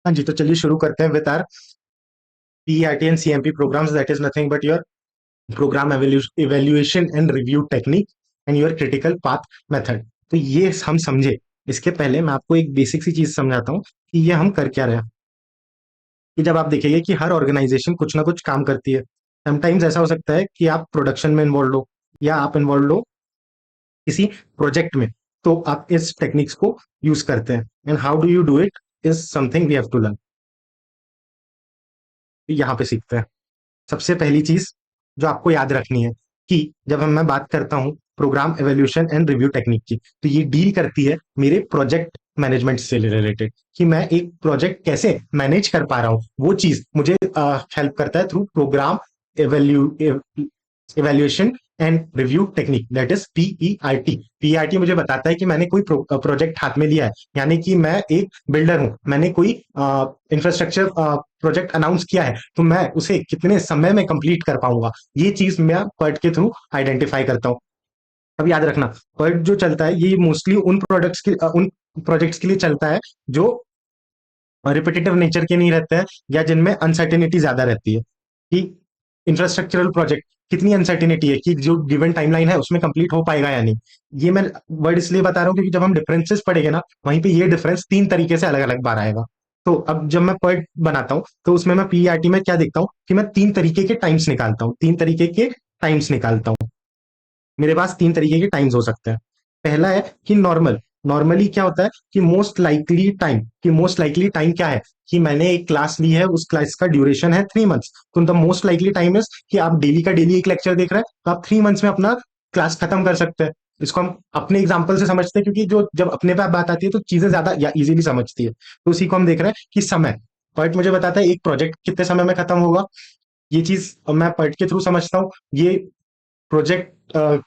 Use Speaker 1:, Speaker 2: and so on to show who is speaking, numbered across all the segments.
Speaker 1: हाँ जी, तो चलिए शुरू करते हैं with our PERT and CMP programs. That is nothing but your program evaluation and review technique and your critical path method. तो ये हम समझे। इसके पहले मैं आपको एक बेसिक सी चीज समझाता हूँ कि ये हम कर क्या रहे हैं। कि जब आप देखेंगे कि हर ऑर्गेनाइजेशन कुछ ना कुछ काम करती है। समटाइम्स ऐसा हो सकता है कि आप प्रोडक्शन में इन्वॉल्व हो या आप इन्वॉल्व हो किसी प्रोजेक्ट में, तो आप इस टेक्निक्स को यूज करते हैं। And how do you do it is something we have to learn. यहाँ पे सीखते हैं। सबसे पहली चीज जो आपको याद रखनी है कि जब मैं बात करता हूं program evolution and review technique की, तो ये डील करती है मेरे प्रोजेक्ट मैनेजमेंट से रिलेटेड, कि मैं एक प्रोजेक्ट कैसे मैनेज कर पा रहा हूँ। वो चीज मुझे हेल्प करता है through program evaluation and review technique, that is PERT। PERT मुझे बताता है कि मैंने कोई प्रोजेक्ट हाथ में लिया है, यानी कि मैं एक बिल्डर हूं, मैंने कोई इंफ्रास्ट्रक्चर प्रोजेक्ट अनाउंस किया है, तो मैं उसे कितने समय में कंप्लीट कर पाऊंगा। ये चीज मैं PERT के थ्रू आइडेंटिफाई करता हूँ। अब याद रखना, PERT जो चलता है ये मोस्टली उन प्रोजेक्ट्स के लिए चलता है जो रिपीटेटिव नेचर के नहीं रहते हैं या जिनमें अनसर्टेनिटी ज्यादा रहती है। कि इंफ्रास्ट्रक्चरल प्रोजेक्ट कितनी अनसर्टेनिटी है कि जो गिवन टाइमलाइन है उसमें कंप्लीट हो पाएगा या नहीं। ये मैं वर्ड इसलिए बता रहा हूँ क्योंकि जब हम डिफरेंसेस पढ़ेंगे ना, वहीं पे ये डिफरेंस तीन तरीके से अलग अलग बार आएगा। तो अब जब मैं पॉइंट बनाता हूँ तो उसमें मैं PERT में क्या देखता हूँ कि मैं तीन तरीके के टाइम्स निकालता हूँ, तीन तरीके के टाइम्स निकालता हूँ। मेरे पास तीन तरीके के टाइम्स हो सकते हैं। पहला है कि नॉर्मली क्या होता है कि मोस्ट लाइकली टाइम क्या है कि मैंने एक क्लास ली है, उस क्लास का ड्यूरेशन है 3 मंथ्स, तो the most likely time is कि आप डेली का डेली एक लेक्चर देख रहे हैं, तो आप 3 मंथ्स में अपना क्लास खत्म कर सकते हैं। इसको हम अपने एग्जाम्पल से समझते हैं क्योंकि जो जब अपने पे बात आती है तो चीजें ज्यादा या इजीली समझती है। तो उसी को हम देख रहे हैं कि समय। पॉइंट मुझे बताता है एक प्रोजेक्ट कितने समय में खत्म होगा। ये चीज मैं पॉइंट के थ्रू समझता हूँ। ये प्रोजेक्ट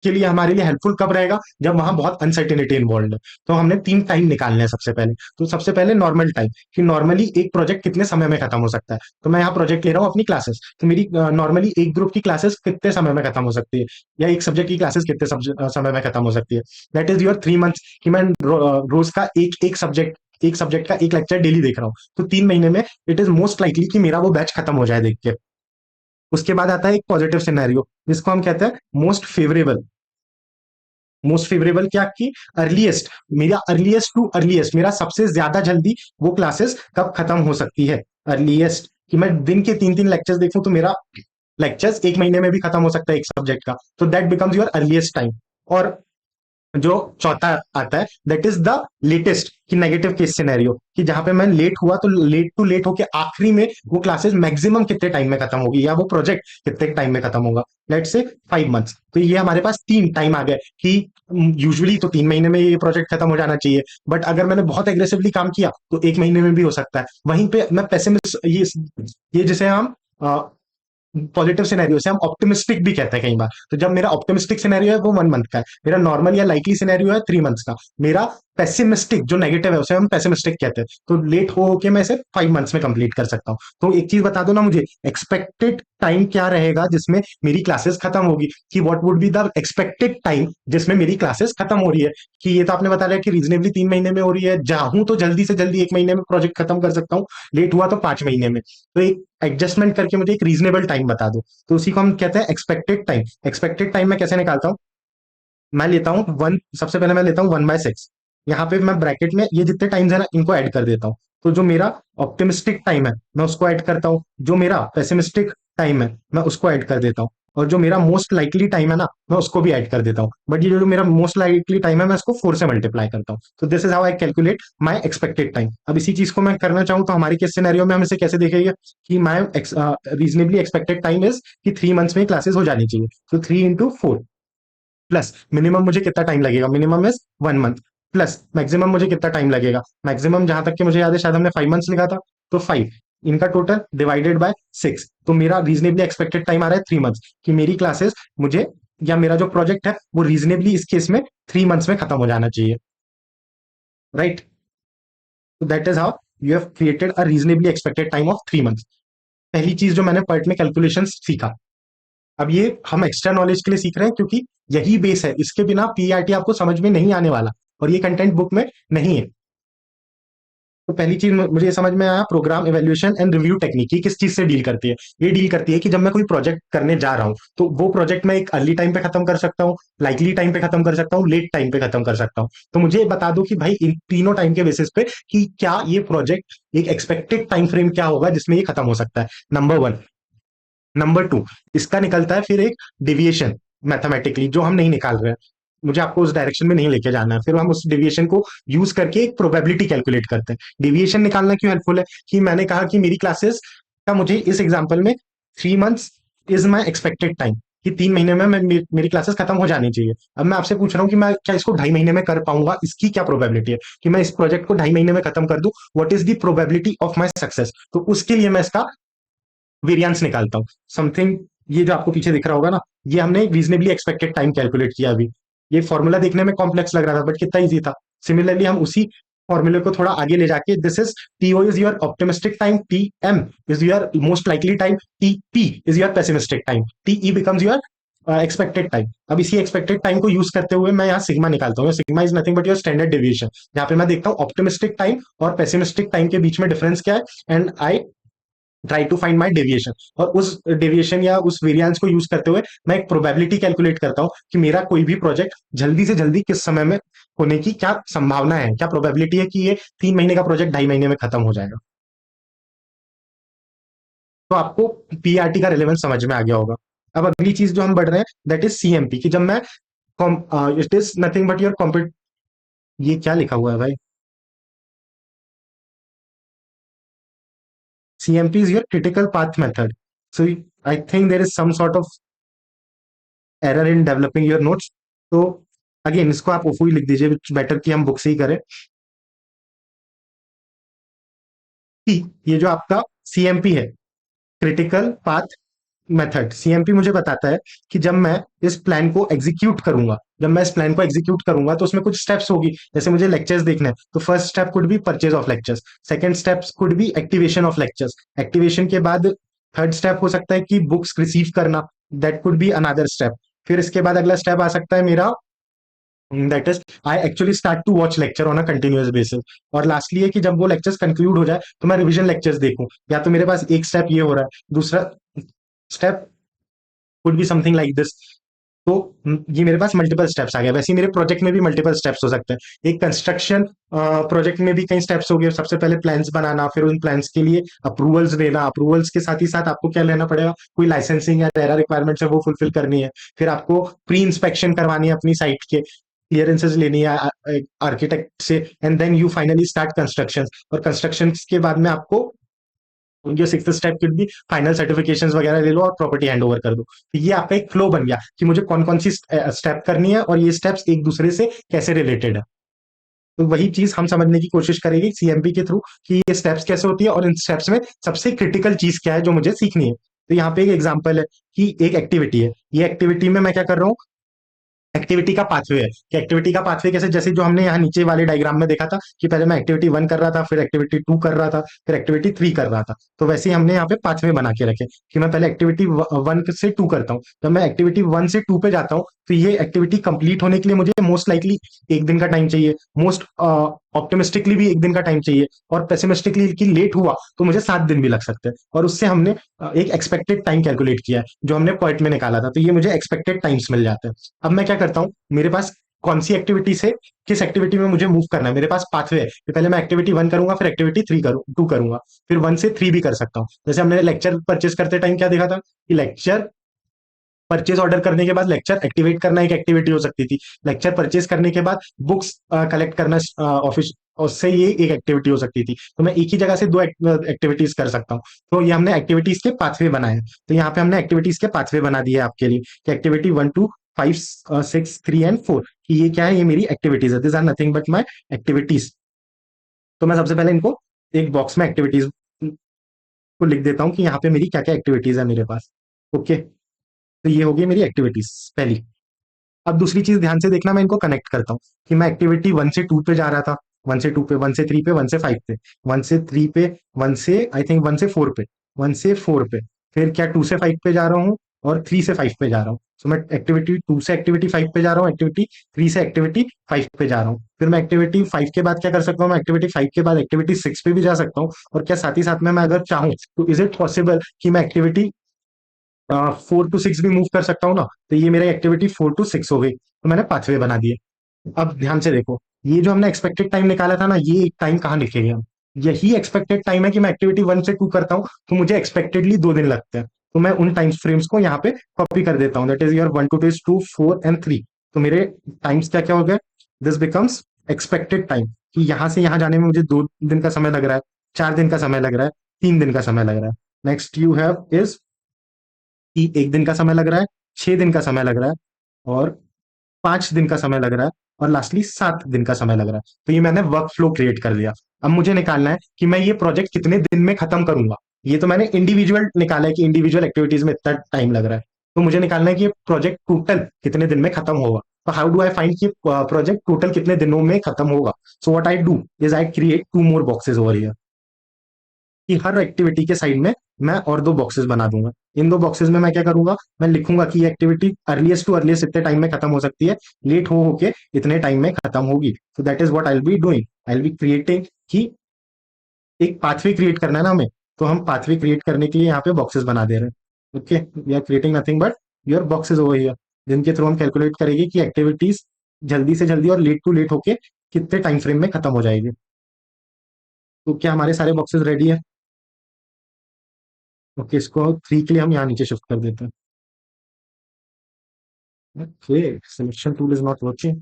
Speaker 1: के लिए हमारे लिए हेल्पफुल कब रहेगा जब वहां बहुत अनसर्टेनिटी इन्वॉल्व है। तो हमने तीन टाइम निकालने हैं सबसे पहले। तो सबसे पहले नॉर्मल टाइम, कि नॉर्मली एक प्रोजेक्ट कितने समय में खत्म हो सकता है। तो मैं यहाँ प्रोजेक्ट ले रहा हूँ अपनी क्लासेस, तो मेरी नॉर्मली एक ग्रुप की क्लासेस कितने समय में खत्म हो सकती है, या एक सब्जेक्ट की क्लासेस कितने समय में खत्म हो सकती है। दैट इज योर 3 मंथ्स, कि मैं रोज का एक सब्जेक्ट का एक लेक्चर डेली देख रहा हूँ, तो 3 महीने में इट इज मोस्ट लाइकली कि मेरा वो बैच खत्म हो जाए देख के। उसके बाद आता है एक पॉजिटिव सिनेरियो, जिसको हम कहते हैं मोस्ट फेवरेबल क्या कि अर्लीस्ट मेरा सबसे ज्यादा जल्दी वो क्लासेस कब खत्म हो सकती है। अर्लीस्ट कि मैं दिन के तीन तीन लेक्चर्स देखूं तो मेरा लेक्चर्स एक महीने में भी खत्म हो सकता है एक सब्जेक्ट का, तो that becomes your earliest time. और जो चौथा आता है दैट इज द लेटेस्ट, कि नेगेटिव केस सिनेरियो, कि जहां पे मैं लेट हुआ तो लेट होके आखिरी में वो क्लासेस मैक्सिमम कितने टाइम में खत्म होगी या वो प्रोजेक्ट कितने टाइम में खत्म होगा। लेट से 5 मंथ्स। तो ये हमारे पास तीन टाइम आ गए कि यूजुअली तो 3 महीने में ये प्रोजेक्ट खत्म हो जाना चाहिए, बट अगर मैंने बहुत एग्रेसिवली काम किया तो एक महीने में भी हो सकता है। वहीं पे मैं पेसिमिस्ट, ये जिसे हम पॉजिटिव सिनेरियो से हम ऑप्टिमिस्टिक भी कहते हैं कई बार। तो जब मेरा ऑप्टिमिस्टिक सिनेरियो है वो 1 मंथ का है, मेरा नॉर्मल या लाइकली सिनेरियो है 3 मंथ्स का, मेरा पेसिमिस्टिक जो नेगेटिव है उसे हम पेसिमिस्टिक कहते हैं, तो लेट हो के मैं इसे 5 मंथ्स में कंप्लीट कर सकता हूँ। तो एक चीज बता दो ना मुझे, एक्सपेक्टेड टाइम क्या रहेगा जिसमें मेरी क्लासेस खत्म होगी, कि what would be the expected time जिसमें मेरी क्लासेस खत्म हो रही है। कि ये तो आपने बता लिया कि रीजनेबली 3 महीने में हो रही है, चाहूं तो जल्दी से जल्दी एक महीने में प्रोजेक्ट खत्म कर सकता हूँ, लेट हुआ तो 5 महीने में। तो एक एडजस्टमेंट करके मुझे एक रीजनेबल टाइम बता दो, तो उसी को हम कहते हैं एक्सपेक्टेड टाइम। एक्सपेक्टेड टाइम मैं कैसे निकालता हूँ, मैं लेता हूँ वन, सबसे पहले मैं लेता हूँ 1/6। यहाँ पे मैं ब्रैकेट में ये जितने टाइम्स है ना इनको ऐड कर देता हूँ। तो जो मेरा ऑप्टिमिस्टिक टाइम है मैं उसको ऐड करता हूँ, जो मेरा पेसिमिस्टिक टाइम है मैं उसको ऐड कर देता हूँ, और जो मेरा मोस्ट लाइकली टाइम है ना मैं उसको भी ऐड कर देता हूँ। बट ये जो मेरा मोस्ट लाइकली टाइम है मैं इसको 4 से मल्टीप्लाई करता हूँ। तो this is how I calculate my expected time. अब इसी चीज को मैं करना चाहूँ तो हमारे केस सिनेरियो में हम इसे कैसे देखेंगे कि माई रीजनेबली एक्सपेक्टेड टाइम इज कि 3 मंथ्स में क्लासेस हो जानी चाहिए। तो 3 into 4 प्लस मिनिमम मुझे कितना टाइम लगेगा, minimum is 1 month, plus maximum मुझे कितना टाइम लगेगा, मैक्सिमम जहां तक कि मुझे याद है शायद हमने 5 मंथ्स लिखा था, तो 5, इनका टोटल डिवाइडेड बाय 6, तो मेरा रीजनेबली एक्सपेक्टेड टाइम आ रहा है 3 मंथ्स, कि मेरी क्लासेस मुझे या मेरा जो प्रोजेक्ट है वो रीजनेबली इस केस में 3 मंथ्स में खत्म हो जाना चाहिए। राइट, तो that is how you have created a reasonably expected time of 3 months. पहली चीज जो मैंने पार्ट में कैलकुलेशन सीखा। अब ये हम एक्स्ट्रा नॉलेज के लिए सीख रहे हैं क्योंकि यही बेस है, इसके बिना PERT आपको समझ में नहीं आने वाला, और ये कंटेंट बुक में नहीं है। तो पहली चीज मुझे ये समझ में आया, program evaluation and review technique, ये किस चीज से डील करती है? ये डील करती है कि जब मैं कोई प्रोजेक्ट करने जा रहा हूँ, तो वो प्रोजेक्ट मैं एक अर्ली टाइम पे खत्म कर सकता हूँ, लाइकली टाइम पे खत्म कर सकता हूँ, लेट टाइम पे खत्म कर सकता हूँ। तो मुझे बता दो कि भाई इन तीनों टाइम के बेसिस पे कि क्या ये प्रोजेक्ट, एक एक्सपेक्टेड टाइम फ्रेम क्या होगा जिसमें ये खत्म हो सकता है, नंबर वन। नंबर टू, इसका निकलता है फिर एक डिविएशन, मैथमेटिकली जो हम नहीं निकाल रहे हैं, मुझे आपको उस डायरेक्शन में नहीं लेके जाना है, फिर हम उस डिविएशन को यूज करके एक प्रोबेबिलिटी कैलकुलेट करते हैं। डिविएशन निकालना क्यों हेल्पफुल है? कि मैंने कहा कि मेरी क्लासेस का, मुझे इस एग्जाम्पल में 3 months is my expected time, कि 3 महीने में मेरी क्लासेस खत्म हो जानी चाहिए। अब मैं आपसे पूछ रहा हूँ कि मैं क्या इसको 2.5 महीने में कर पाऊंगा, इसकी क्या प्रोबेबिलिटी है कि मैं इस प्रोजेक्ट को 2.5 महीने में खत्म कर दूं? What is the probability of my success? तो उसके लिए मैं इसका वेरिएंस निकालता हूँ, समथिंग। ये जो आपको पीछे दिख रहा होगा ना, ये हमने रीजनेबली एक्सपेक्टेड टाइम कैलकुलेट किया अभी। ये फॉर्मूला देखने में कॉम्प्लेक्स लग रहा था, बट कितना इजी था। सिमिलरली हम उसी फॉर्मूले को थोड़ा आगे ले जाके, this is T O is your optimistic time, T M is your most likely time, T P is your pessimistic time, T E becomes your expected time. अब इसी एक्सपेक्टेड टाइम को यूज करते हुए मैं यहाँ सिग्मा निकालता हूँ। Sigma is nothing but your standard deviation, जहाँ पे मैं देखता हूँ ऑप्टिमिस्टिक टाइम और पेसिमिस्टिक टाइम के बीच में डिफरेंस क्या है, and I try to find my deviation. और उस डेविएशन या उस वेरिएंस को यूज करते हुए मैं एक प्रोबेबिलिटी कैलकुलेट करता हूँ कि मेरा कोई भी प्रोजेक्ट जल्दी से जल्दी किस समय में होने की क्या संभावना है, क्या प्रोबेबिलिटी है कि ये 3 महीने का प्रोजेक्ट 2.5 महीने में खत्म हो जाएगा। तो आपको पीआरटी का रिलेवेंस समझ में आ गया होगा। अब अगली चीज जो हम बढ़ रहे हैं, दैट इज सीएमपी, कि जब मैं, it is nothing but your compete, ये क्या लिखा हुआ है भाई? CMP is your critical path method. So I think there is some sort of error in developing your notes. तो अगेन इसको आप ओफू ही लिख दीजिए, बेटर कि हम बुक से ही करें। कि ये जो आपका सीएमपी है, क्रिटिकल पाथ मेथड, सीएमपी मुझे बताता है कि जब मैं इस प्लान को एग्जीक्यूट करूंगा, जब मैं इस प्लान को एग्जीक्यूट करूंगा तो उसमें कुछ स्टेप्स होगी। जैसे मुझे लेक्चर्स देखने हैं, तो first step could be purchase of lectures, second steps could be activation of lectures, activation के बाद थर्ड स्टेप हो सकता है कि बुक्स रिसीव करना, that could be another step. फिर इसके बाद अगला स्टेप आ सकता है मेरा, that is I actually start to watch lecture on a continuous basis. और लास्टली है कि जब वो लेक्चर्स कंक्लूड हो जाए तो मैं रिविजन लेक्चर्स देखूं। या तो मेरे पास एक स्टेप ये हो रहा है, दूसरा step could be something like this. तो ये मेरे पास मल्टीपल स्टेप्स आ गए। वैसे ही मेरे प्रोजेक्ट में भी मल्टीपल स्टेप्स हो सकते हैं। एक कंस्ट्रक्शन प्रोजेक्ट में भी कई स्टेप्स हो गए। सबसे पहले प्लान्स बनाना, फिर उन प्लान्स के लिए अप्रूवल्स लेना, अप्रूवल्स के साथ ही साथ आपको क्या लेना पड़ेगा, कोई लाइसेंसिंग या रेरा रिक्वायरमेंट्स है वो फुलफिल करनी है। फिर आपको प्री इंस्पेक्शन करवानी है अपनी साइट के, क्लियरेंसेज लेनी है आर्किटेक्ट से, and then you finally start construction. और कंस्ट्रक्शन के बाद में आपको जो सिक्स स्टेप की भी फाइनल सर्टिफिकेशन वगैरह ले लो और प्रॉपर्टी हैंड ओवर कर दो। तो ये आपका एक फ्लो बन गया कि मुझे कौन कौन सी स्टेप करनी है और ये स्टेप्स एक दूसरे से कैसे रिलेटेड है। तो वही चीज हम समझने की कोशिश करेंगे सीएमपी के थ्रू, कि ये स्टेप्स कैसे होती है और इन स्टेप्स में सबसे क्रिटिकल चीज क्या है जो मुझे सीखनी है। तो यहाँ पे एक एग्जांपल है कि एक एक्टिविटी है, ये एक्टिविटी में मैं क्या कर रहा हूँ, एक्टिविटी का पाथवे है। कि एक्टिविटी का पाथवे कैसे, जैसे जो हमने यहाँ नीचे वाले डायग्राम में देखा था कि पहले मैं एक्टिविटी 1 कर रहा था, फिर एक्टिविटी 2 कर रहा था, फिर एक्टिविटी 3 कर रहा था। तो वैसे ही हमने यहाँ पे पाथवे बना के रखे कि मैं पहले एक्टिविटी 1 से 2 करता हूँ। जब मैं एक्टिविटी 1 से 2 पे जाता हूँ तो ये एक्टिविटी कंप्लीट होने के लिए मुझे मोस्ट लाइकली 1 दिन का टाइम चाहिए, मोस्ट ऑप्टिमिस्टिकली भी 1 दिन का टाइम चाहिए, और पेसिमिस्टिकली कि लेट हुआ तो मुझे 7 दिन भी लग सकते हैं। और उससे हमने एक एक्सपेक्टेड टाइम कैलकुलेट किया है जो हमने पॉइंट में निकाला था। तो ये मुझे एक्सपेक्टेड टाइम्स मिल जाते हैं। अब मैं क्या करता हूँ, मेरे पास कौन सी एक्टिविटी से किस एक्टिविटी में मुझे मूव करना है, मेरे पास पाथवे है कि पहले मैं एक्टिविटी 1 करूंगा, फिर एक्टिविटी 2 करूंगा, फिर 1 से 3 भी कर सकता हूँ। जैसे हमने लेक्चर परचेस करते टाइम क्या देखा था कि लेक्चर परचेज ऑर्डर करने के बाद लेक्चर एक्टिवेट करना एक एक्टिविटी हो सकती थी, लेक्चर परचेज करने के बाद बुक्स कलेक्ट करना ऑफिस, उससे ये एक एक्टिविटी हो सकती थी। तो मैं एक ही जगह से 2 एक्टिविटीज कर सकता हूँ। तो ये हमने एक्टिविटीज के पाथवे बनाए। तो यहाँ पे हमने एक्टिविटीज के पाथवे बना दिए आपके लिए कि एक्टिविटी 1 2 5 6 3 एंड 4, कि ये क्या है, ये मेरी एक्टिविटीज है, this are nothing but my activities. तो मैं सबसे पहले इनको एक बॉक्स में एक्टिविटीज को लिख देता हूँ कि यहाँ पे मेरी क्या क्या एक्टिविटीज है मेरे पास। ओके, तो ये हो गई मेरी एक्टिविटीज पहली। अब दूसरी चीज ध्यान से देखना, मैं इनको कनेक्ट करता हूँ कि मैं एक्टिविटी 1 से 2 पे जा रहा था, 1 से 2 पे, 1 से 3 पे, 1 से 5 पे, 1 से 3 पे, 1 से आई थिंक 1 से 4 पे, 1 से 4 पे, फिर क्या 2 से 5 पे जा रहा हूँ, और 3 से 5 पे जा रहा हूँ। सो मैं एक्टिविटी 2 से एक्टिविटी 5 पे जा रहा हूँ, एक्टिविटी 3 से एक्टिविटी 5 पे जा रहा हूँ। फिर मैं एक्टिविटी 5 के बाद क्या कर सकता हूँ, मैं एक्टिविटी 5 के बाद एक्टिविटी 6 पे भी जा सकता हूँ। और क्या साथ ही साथ में मैं अगर चाहूँ तो इज इट पॉसिबल कि मैं एक्टिविटी 4 to 6 भी मूव कर सकता हूँ ना। तो ये मेरा एक्टिविटी 4 to 6 हो गई, तो मैंने पाथवे बना दिए। अब ध्यान से देखो, ये जो हमने एक्सपेक्टेड टाइम निकाला था ना, ये टाइम कहाँ लिखेंगे हम? यही एक्सपेक्टेड टाइम है कि मैं एक्टिविटी 1 से 2 करता हूँ तो मुझे एक्सपेक्टेडली 2 दिन लगते हैं। तो मैं उन टाइम फ्रेम्स को यहाँ पे कॉपी कर देता हूँ, दैट इज योर 1 2 3 4 एंड 3। तो मेरे टाइम्स क्या क्या हो गए, दिस बिकम्स एक्सपेक्टेड टाइम, कि यहाँ से यहाँ जाने में मुझे 2 दिन का समय लग रहा है, 4 दिन का समय लग रहा है, 3 दिन का समय लग रहा है। नेक्स्ट यू हैव इज कि 1 दिन का समय लग रहा है, 6 दिन का समय लग रहा है, और 5 दिन का समय लग रहा है, और लास्टली 7 दिन का समय लग रहा है। तो ये मैंने वर्क फ्लो क्रिएट कर दिया। अब मुझे निकालना है कि मैं ये प्रोजेक्ट कितने दिन में खत्म करूंगा। ये तो मैंने इंडिविजुअल निकाला है कि इंडिविजुअल एक्टिविटीज में इतना टाइम लग रहा है। तो मुझे निकालना है कि ये प्रोजेक्ट टोटल कितने दिन में खत्म होगा। तो हाउ डू आई फाइंड कि प्रोजेक्ट टोटल कितने दिनों में खत्म होगा? So what I do is I create 2 more boxes over here, कि हर एक्टिविटी के साइड में मैं और 2 बॉक्सेस बना दूंगा। इन 2 बॉक्सेस में मैं क्या करूंगा, मैं लिखूंगा कि ये एक्टिविटी अर्लीस्ट टू अर्लीस्ट इतने टाइम में खत्म हो सकती है, लेट हो होके इतने टाइम में खत्म होगी। सो that is what I will be doing, I will be creating कि एक पाथवे क्रिएट करना है ना हमें। तो हम पाथवे क्रिएट करने के लिए यहाँ पे बॉक्सेस बना दे रहे हैं। Okay, we are creating nothing but your boxes over here, जिनके थ्रू हम कैलकुलेट करेंगे कि एक्टिविटीज जल्दी से जल्दी और लेट टू लेट होके कितने टाइम फ्रेम में खत्म हो जाएगी। तो क्या हमारे सारे बॉक्सेस रेडी है? ओके, इसको 3 के लिए हम यहाँ नीचे शिफ्ट कर देते हैं। Okay, selection tool is not working.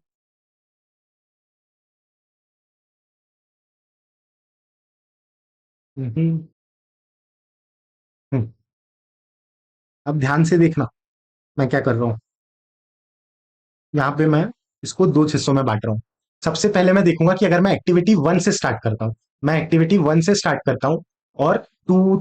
Speaker 1: अब ध्यान से देखना मैं क्या कर रहा हूँ। यहाँ पे मैं इसको 2 हिस्सों में बांट रहा हूँ। सबसे पहले मैं देखूंगा कि अगर मैं एक्टिविटी 1 से स्टार्ट करता हूँ, मैं एक्टिविटी 1 से स्टार्ट करता हूँ और 2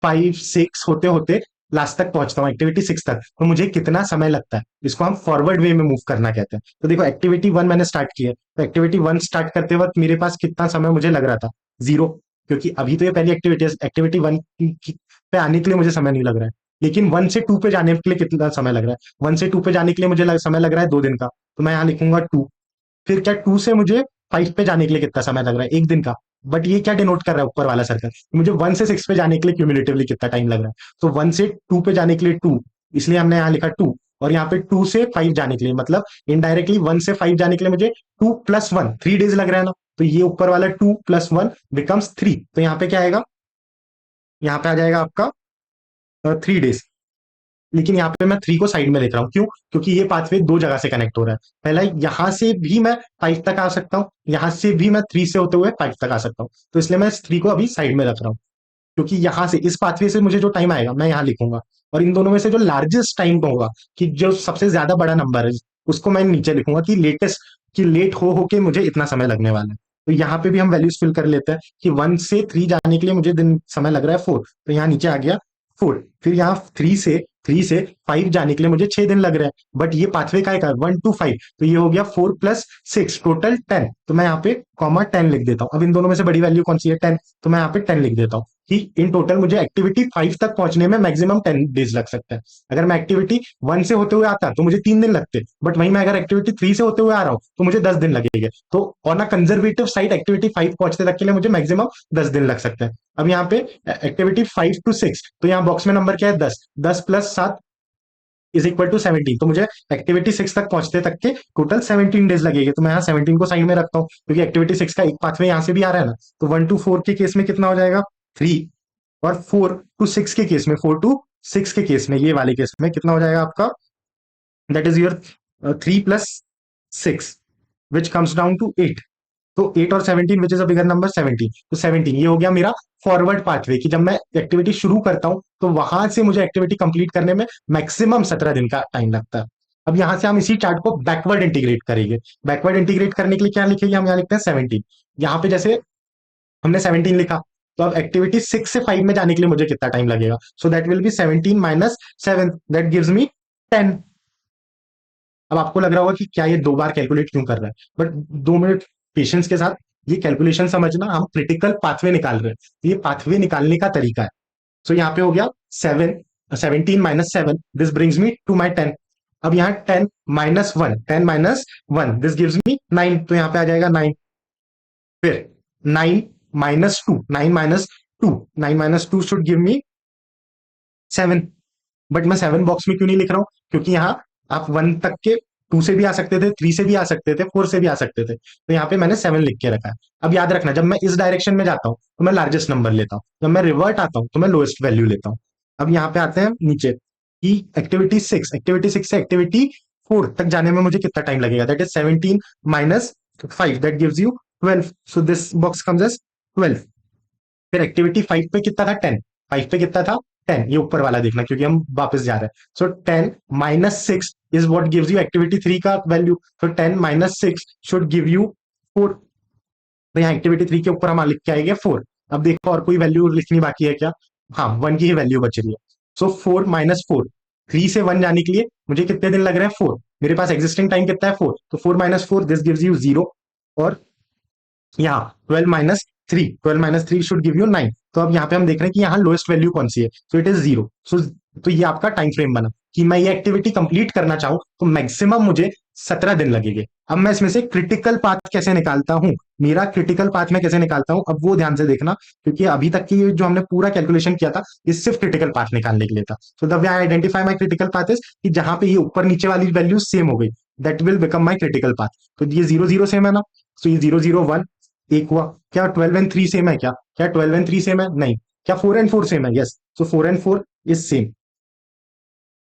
Speaker 1: 5 6 होते होते लास्ट तक पहुंचता हूँ, एक्टिविटी 6 तक, तो मुझे कितना समय लगता है। इसको हम फॉरवर्ड वे में मूव करना कहते हैं। तो देखो, एक्टिविटी 1 मैंने स्टार्ट की है, तो एक्टिविटी 1 स्टार्ट करते वक्त मेरे पास कितना समय मुझे लग रहा था? 0, क्योंकि अभी तो ये पहली एक्टिविटी है। एक्टिविटी 1 पे आने के लिए मुझे समय नहीं लग रहा है। लेकिन 1 से 2 पे जाने के लिए कितना समय लग रहा है? 1 से 2 पे जाने के लिए मुझे समय लग रहा है 2 दिन का, तो मैं यहाँ लिखूंगा 2। फिर क्या, 2 से मुझे 5 पे जाने के लिए कितना समय लग रहा है? 1 दिन का। बट ये क्या डिनोट कर रहा है ऊपर वाला सर्कल? मुझे 1 से 6 पे जाने के लिए क्यूमुलेटिवली कितना टाइम लग रहा है? तो 1 से 2 पे जाने के लिए 2, इसलिए हमने यहाँ लिखा 2। और यहाँ पे 2 से 5 जाने के लिए, मतलब इनडायरेक्टली 1 से 5 जाने के लिए मुझे 2 + 1 3 डेज लग रहा है ना। तो ये ऊपर वाला 2 + 1 बिकम्स 3। तो यहाँ पे क्या आएगा, यहाँ पे आ जाएगा आपका 3 डेज। लेकिन यहाँ पे मैं 3 को साइड में लिख रहा हूँ, क्यों? क्योंकि ये पाथवे 2 जगह से कनेक्ट हो रहा है। पहला, यहाँ से भी मैं 5 तक आ सकता हूँ, यहाँ से भी मैं 3 से होते हुए 5 तक आ सकता हूँ। तो इसलिए मैं इस 3 को अभी साइड में रख रहा हूँ, क्योंकि यहाँ से इस पाथवे से मुझे जो टाइम आएगा मैं यहाँ लिखूंगा। और इन दोनों में से जो लार्जेस्ट टाइम होगा, कि जो सबसे ज्यादा बड़ा नंबर है, उसको मैं नीचे लिखूंगा कि लेटेस्ट, कि लेट हो होके मुझे इतना समय लगने वाला है। तो यहाँ पे भी हम वैल्यूज फिल कर लेते हैं कि 1 से 3 जाने के लिए मुझे दिन समय लग रहा है 4, तो यहाँ नीचे आ गया 4। फिर यहाँ 3 से 5 जाने के लिए मुझे 6 दिन लग रहा है, बट ये पाथवे का है 1 to 5, तो ये हो गया 4 + 6 टोटल 10। तो मैं यहाँ पे कॉमा 10 लिख देता हूँ। अब इन दोनों में से बड़ी वैल्यू कौन सी है? 10, तो मैं यहाँ पे 10 लिख देता हूँ कि इन टोटल मुझे एक्टिविटी 5 तक पहुंचने में मैक्सिमम 10 डेज लग सकता है। अगर मैं एक्टिविटी 1 से होते हुए आता तो मुझे 3 दिन लगते, बट वहीं मैं अगर एक्टिविटी 3 से होते हुए आ रहा हूँ तो मुझे 10 दिन लगेंगे। तो on a conservative side activity 5 पहुंचने तक के लिए मुझे मैक्सिमम 10 दिन लग सकते हैं। अब यहाँ पे एक्टिविटी 5 to 6, तो यहाँ बॉक्स में नंबर क्या है? 10। 10 + 7 = 17, तो मुझे एक्टिविटी 6 तक पहुंचते तक के टोटल 17 डेज लगेंगे। तो मैं यहाँ 17 को साइड में रखता हूँ, क्योंकि एक्टिविटी 6 का एक पाथवे यहाँ से भी आ रहा है ना। तो 1 to 4 के केस में कितना हो जाएगा? 3। और 4 to 6 के केस में, 4 to 6 के केस में, ये वाले केस में कितना हो जाएगा आपका? That is your 3 + 6, which comes down to 8। तो 8 और 17 which is a bigger number, 17। तो 17 ये हो गया मेरा फॉरवर्ड पाथवे, कि जब मैं एक्टिविटी शुरू करता हूं तो वहां से मुझे एक्टिविटी कंप्लीट करने में मैक्सिमम 17 दिन का टाइम लगता है। अब यहां से हम इसी चार्ट को बैकवर्ड इंटीग्रेट करेंगे। बैकवर्ड इंटीग्रेट करने के लिए क्या लिखेंगे हम? यहाँ लिखते हैं 17। यहाँ पे जैसे हमने 17 लिखा, तो अब एक्टिविटी 6 से 5 में जाने के लिए मुझे कितना टाइम लगेगा? So that will be 17 - 7, that gives मी 10। अब आपको लग रहा होगा कि क्या ये 2 बार कैलकुलेट क्यों कर रहा है, बट 2 मिनट पेशेंस के साथ ये कैलकुलेशन समझना, हम क्रिटिकल पाथवे निकाल रहे हैं, तो ये पाथवे निकालने का तरीका है। सो यहाँ पे हो गया 7, 17 minus 7 this brings me to my 10। अब यहाँ 10 - 1, 10 - 1 दिस गिव्स मी 9, तो यहाँ पे आ जाएगा 9। फिर 9 - 2, 9 - 2 शुड गिव मी 7। बट मैं 7 बॉक्स में क्यों नहीं लिख रहा हूं? क्योंकि यहाँ आप 1 तक के 2 से भी आ सकते थे, 3 से भी आ सकते थे, 4 से भी आ सकते थे, तो यहाँ पे मैंने 7 लिख के रखा है। अब याद रखना, जब मैं इस डायरेक्शन में जाता हूँ तो मैं लार्जेस्ट नंबर लेता हूँ, जब मैं रिवर्ट आता हूँ तो मैं लोएस्ट वैल्यू लेता हूँ। अब यहाँ पे आते हैं नीचे कि एक्टिविटी 6 से एक्टिविटी 4 तक जाने में मुझे कितना टाइम लगेगा? That is 17 - 5 that gives you 12, so this box comes as 12। फिर एक्टिविटी 5 पे कितना था? 10। 5 पे कितना था? 10। ये ऊपर वाला देखना क्योंकि हम वापस जा रहे हैं। सो 10 - 6 is what gives you activity 3 का value. So 10 - 6 should give you 4। तो यहाँ एक्टिविटी 3 के ऊपर हम लिख के आएंगे 4। अब देखो और कोई वैल्यू लिखनी बाकी है क्या? हाँ, 1 की ही वैल्यू बच रही है। सो 4 - 4, 3 से 1 जाने के लिए मुझे कितने दिन लग रहे हैं? 4। मेरे पास एग्जिस्टिंग टाइम कितना है? 4। तो 4 - 4 दिस गिव्स यू 0। और यहाँ 12 - 3, 12 - 3 शुड गिव यू 9। तो अब यहाँ पे हम देख रहे हैं कि यहाँ लोएस्ट वैल्यू कौन सी है? So it is 0। सो तो ये आपका टाइम फ्रेम बना कि मैं ये एक्टिविटी कंप्लीट करना चाहूं तो मैक्सिमम मुझे 17 दिन लगेंगे। अब मैं इसमें से क्रिटिकल पाथ कैसे निकालता हूं? मेरा क्रिटिकल पाथ में कैसे निकालता हूं, अब वो ध्यान से देखना, क्योंकि अभी तक की जो हमने पूरा कैलकुलेशन किया था ये सिर्फ क्रिटिकल पाथ निकालने के लिए था। So the way I identify my critical path is कि जहां पे ये ऊपर नीचे वाली वैल्यू सेम हो गई, that will become my critical path. तो ये 0 0 सेम है ना? सो ये 0 0 1 एक हुआ। क्या 12 और 3 सेम है? क्या 12 और 3 सेम है? नहीं। क्या 4 और 4 सेम है? यस। सो 4 और 4 इज सेम।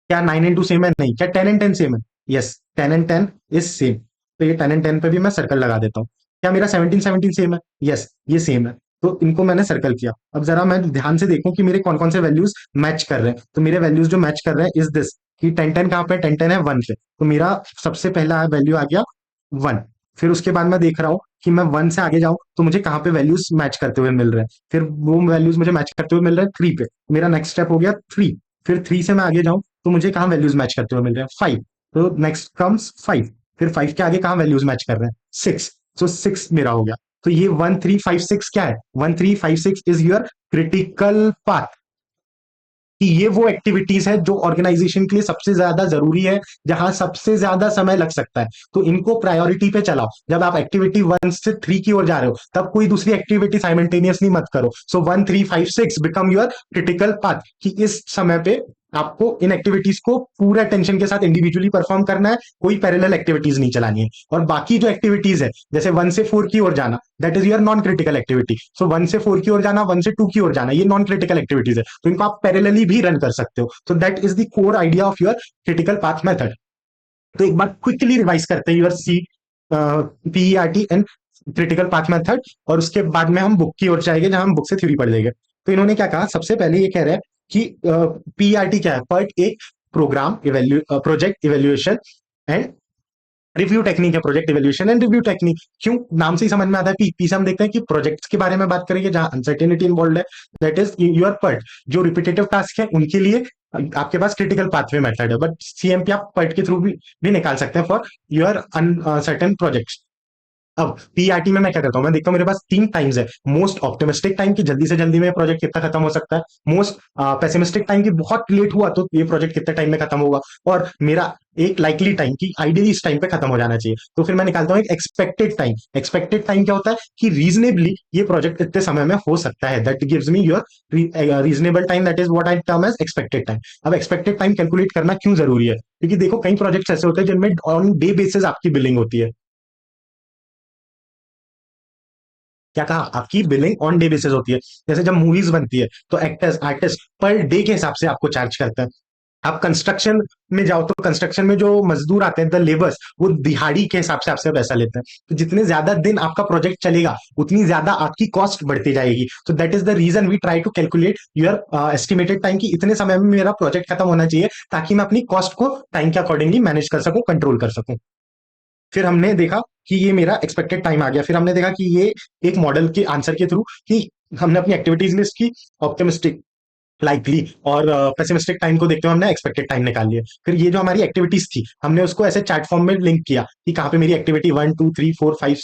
Speaker 1: क्या 9 और 2 सेम है? नहीं। क्या 10 और 10 सेम है? यस, 10 और 10 इज सेम। तो ये 10 और 10 पे भी मैं सर्कल लगा देता हूँ। क्या मेरा 17 17 सेम है? यस, ये सेम है। तो इनको मैंने सर्कल किया। अब जरा मैं ध्यान से देखूं कि मेरे कौन कौन से वैल्यूज मैच कर रहे हैं। तो मेरे वैल्यूज जो मैच कर रहे हैं इज दिस कि 10 10 कहाँ पे? 10 10 है 1 पे, तो मेरा सबसे पहला वैल्यू आ गया 1। फिर उसके बाद मैं देख रहा हूँ कि मैं 1 से आगे जाऊं तो मुझे कहाँ पे वैल्यूज मैच करते हुए मिल रहे हैं। फिर वो वैल्यूज मुझे मैच करते हुए मिल रहे हैं 3 पे, मेरा नेक्स्ट स्टेप हो गया 3। फिर 3 से मैं आगे जाऊं तो मुझे कहाँ वैल्यूज मैच करते हुए मिल रहे हैं? 5। तो नेक्स्ट कम्स 5। फिर 5 के आगे कहाँ वैल्यूज मैच कर रहे हैं? 6। सो 6 मेरा हो गया। तो ये 1 3 5 6 क्या है? 1 3 5 6 इज योर क्रिटिकल पाथ। कि ये वो एक्टिविटीज है जो ऑर्गेनाइजेशन के लिए सबसे ज्यादा जरूरी है, जहां सबसे ज्यादा समय लग सकता है। तो इनको प्रायोरिटी पे चलाओ। जब आप एक्टिविटी 1 से 3 की ओर जा रहे हो तब कोई दूसरी एक्टिविटी साइमल्टेनियसली मत करो। सो 1 3 5 6 बिकम योर क्रिटिकल पाथ कि इस समय पे आपको इन एक्टिविटीज को पूरा टेंशन के साथ इंडिविजुअली परफॉर्म करना है, कोई पैरेलल एक्टिविटीज नहीं चलानी है। और बाकी जो एक्टिविटीज है जैसे 1 से 4 की ओर जाना, that is your non critical activity. So 1 से 4 की ओर जाना, 1 से 2 की ओर जाना, ये नॉन क्रिटिकल एक्टिविटीज है, तो इनको आप पैरेलली भी रन कर सकते हो। So that is the core idea of your critical path method. तो एक बार क्विकली रिवाइज करते हैं your C PERT and critical path method, और उसके बाद में हम बुक की ओर जाएंगे जहां हम बुक से थ्योरी पढ़ लेंगे। तो इन्होंने क्या कहा? सबसे पहले ये कह रहे हैं कि पीईआरटी क्या है? पार्ट एक programme project evaluation and review technique है। Project evaluation and review technique क्यों नाम से ही समझ में आता है। पी से हम देखते हैं कि प्रोजेक्ट्स के बारे में बात करेंगे जहां अनसर्टेनिटी इन्वॉल्व है, दैट इज योर पर्ट। जो रिपीटेटिव टास्क है उनके लिए आपके पास क्रिटिकल पाथवे मेथड है, बट सीएमपी आप पर्ट के थ्रू भी निकाल सकते हैं फॉर योर अनसर्टेन प्रोजेक्ट्स। अब पीआरटी में मैं क्या करता हूँ? मैं देखता हूँ मेरे पास 3 टाइम्स है। मोस्ट ऑप्टिमिस्टिक टाइम की जल्दी से जल्दी में प्रोजेक्ट कितना खत्म हो सकता है, मोस्ट पेसिमिस्टिक टाइम की बहुत लेट हुआ तो ये प्रोजेक्ट कितने टाइम में खत्म होगा, और मेरा एक लाइकली टाइम की आइडियली इस टाइम पे खत्म हो जाना चाहिए। तो फिर मैं निकालता हूँ एक एक्सपेक्टेड टाइम। एक्सपेक्टेड टाइम क्या होता है? कि रीजनेबली ये प्रोजेक्ट इतने समय में हो सकता है, that gives me your reasonable time, that is what I term as expected time. अब एक्सपेक्टेड टाइम कैलकुलेट करना क्यों जरूरी है? क्योंकि देखो कई प्रोजेक्ट्स ऐसे होते हैं जिनमें ऑन डे बेसिस आपकी बिलिंग होती है। क्या कहा? आपकी बिलिंग ऑन डे बेसिस होती है। जैसे जब मूवीज बनती है तो एक्टर्स आर्टिस्ट पर डे के हिसाब से आपको चार्ज करते हैं। आप कंस्ट्रक्शन में जाओ तो कंस्ट्रक्शन में जो मजदूर आते हैं, द लेबर्स, वो दिहाड़ी के हिसाब से आपसे पैसा लेते हैं। तो जितने ज्यादा दिन आपका प्रोजेक्ट चलेगा उतनी ज्यादा आपकी कॉस्ट बढ़ती जाएगी। तो that is the reason we try to calculate your estimated time कि इतने समय में मेरा प्रोजेक्ट खत्म होना चाहिए, ताकि मैं अपनी कॉस्ट को टाइम के अकॉर्डिंगली मैनेज कर सकूं, कंट्रोल कर सकूं। फिर हमने देखा कि ये मेरा एक्सपेक्टेड टाइम आ गया। फिर हमने देखा कि ये एक मॉडल के आंसर के थ्रू कि हमने अपनी एक्टिविटीज लिस्ट की, ऑप्टिमिस्टिक, लाइकली और पेसिमिस्टिक टाइम को देखते हुए हमने एक्सपेक्टेड टाइम निकाल लिया। फिर ये जो हमारी एक्टिविटीज थी हमने उसको ऐसे चैट फॉर्म में लिंक किया कि कहाँ पे मेरी एक्टिविटी 1 2 3 4 5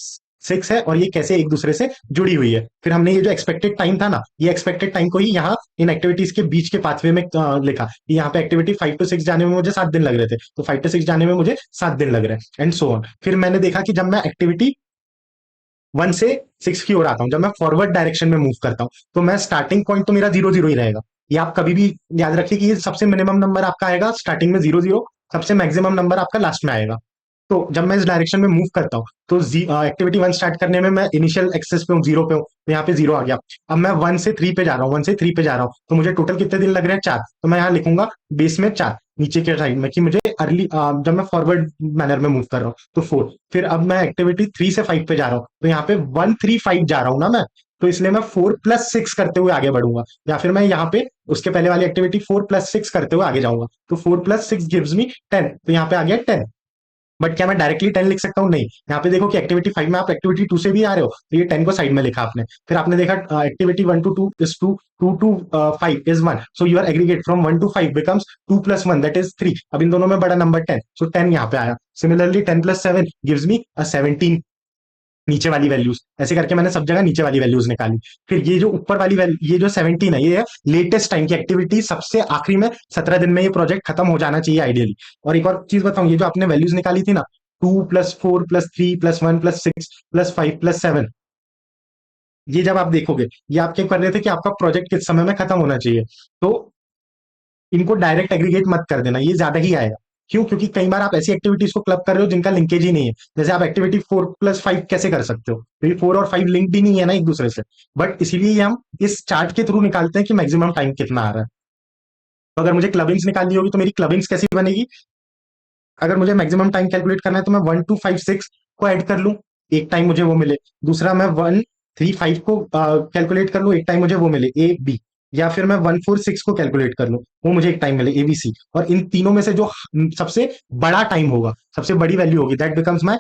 Speaker 1: 6 है और ये कैसे एक दूसरे से जुड़ी हुई है। फिर हमने ये जो एक्सपेक्टेड टाइम था ना, ये एक्सपेक्टेड टाइम को ही यहाँ इन एक्टिविटीज के बीच के पाथवे में लिखा कि यहाँ पे एक्टिविटी 5 to 6 जाने में मुझे 7 दिन लग रहे थे, तो 5 to 6 जाने में मुझे 7 दिन लग रहे हैं, एंड सो ऑन। फिर मैंने देखा कि जब मैं एक्टिविटी 1 से 6 की ओर आता हूँ, जब मैं फॉरवर्ड डायरेक्शन में मूव करता हूँ, तो मैं स्टार्टिंग पॉइंट तो मेरा 0 0 ही रहेगा। ये आप कभी भी याद रखिए कि ये सबसे मिनिमम नंबर आपका आएगा स्टार्टिंग में 0 0, सबसे मैक्सिमम नंबर आपका लास्ट में आएगा। तो जब मैं इस डायरेक्शन में मूव करता हूँ, तो एक्टिविटी 1 स्टार्ट करने में मैं इनिशियल एक्सेस पे हूँ, 0 पे हूँ, तो यहाँ पे 0 आ गया। अब मैं 1 से 3 पे जा रहा हूँ, 1 से 3 पे जा रहा हूँ, तो मुझे टोटल कितने दिन लग रहे हैं? 4। तो मैं यहाँ लिखूंगा बेस में 4 नीचे के साइड में, कि मुझे अर्ली जब मैं फॉरवर्ड मैनर में मूव कर रहा हूँ तो 4। फिर अब मैं एक्टिविटी 3 से 5 पे जा रहा हूँ, तो यहाँ पे 1 3 5 जा रहा हूँ ना मैं, तो इसलिए मैं 4 + 6 करते हुए आगे बढ़ूंगा, या फिर मैं यहाँ पे उसके पहले वाली एक्टिविटी 4 + 6 करते हुए आगे जाऊंगा, तो 4 + 6 गिव्स मी 10, तो यहाँ पे आ गया 10। बट क्या मैं डायरेक्टली 10 लिख सकता हूँ? नहीं। यहाँ पे देखो कि एक्टिविटी 5 में आप एक्टिविटी 2 से भी आ रहे हो, तो ये 10 को साइड में लिखा आपने। फिर आपने देखा activity 1 to 2 is 2, 2 to 5 is 1, so your aggregate from 1 to 5 becomes 2 + 1 that is 3। अब इन दोनों में बड़ा नंबर 10, सो 10 यहाँ पे आया। सिमिलरली 10 + 7 गिव्स मी 17, नीचे वाली वैल्यूज। ऐसे करके मैंने सब जगह नीचे वाली वैल्यूज निकाली। फिर ये जो ऊपर वाली वैल्यू, ये जो 17 है, ये है लेटेस्ट टाइम की एक्टिविटी, सबसे आखिरी में 17 दिन में ये प्रोजेक्ट खत्म हो जाना चाहिए आइडियली। और एक और चीज बताऊं, ये जो आपने वैल्यूज निकाली थी ना, 2 + 4 + 3 + 1 + 6 + 5 + 7, ये जब आप देखोगे, ये आप क्या कर रहे थे कि आपका प्रोजेक्ट किस समय में खत्म होना चाहिए, तो इनको डायरेक्ट एग्रीगेट मत कर देना, ये ज्यादा ही आएगा। क्यों? क्योंकि कई बार आप ऐसी एक्टिविटीज को क्लब कर रहे हो जिनका लिंकेज ही नहीं है। जैसे आप एक्टिविटी 4 + 5 कैसे कर सकते हो, क्योंकि 4 और 5 लिंक भी नहीं है ना एक दूसरे से। बट इसीलिए ये हम इस चार्ट के थ्रू निकालते हैं कि मैक्सिमम टाइम कितना आ रहा है। तो अगर मुझे क्लबिंग्स निकालनी होगी तो मेरी क्लबिंग्स कैसी बनेगी? अगर मुझे मैक्सिमम टाइम कैलकुलेट करना है तो मैं 1 2 5 6 को ऐड कर लूं, एक टाइम मुझे वो मिले। दूसरा मैं 1 3 5 को कैलकुलेट कर लूं, एक टाइम मुझे वो मिले A B। या फिर मैं 1 4 6 को कैलकुलेट कर लूं, वो मुझे एक टाइम मिले ABC। और इन तीनों में से जो सबसे बड़ा टाइम होगा, सबसे बड़ी वैल्यू होगी, that becomes my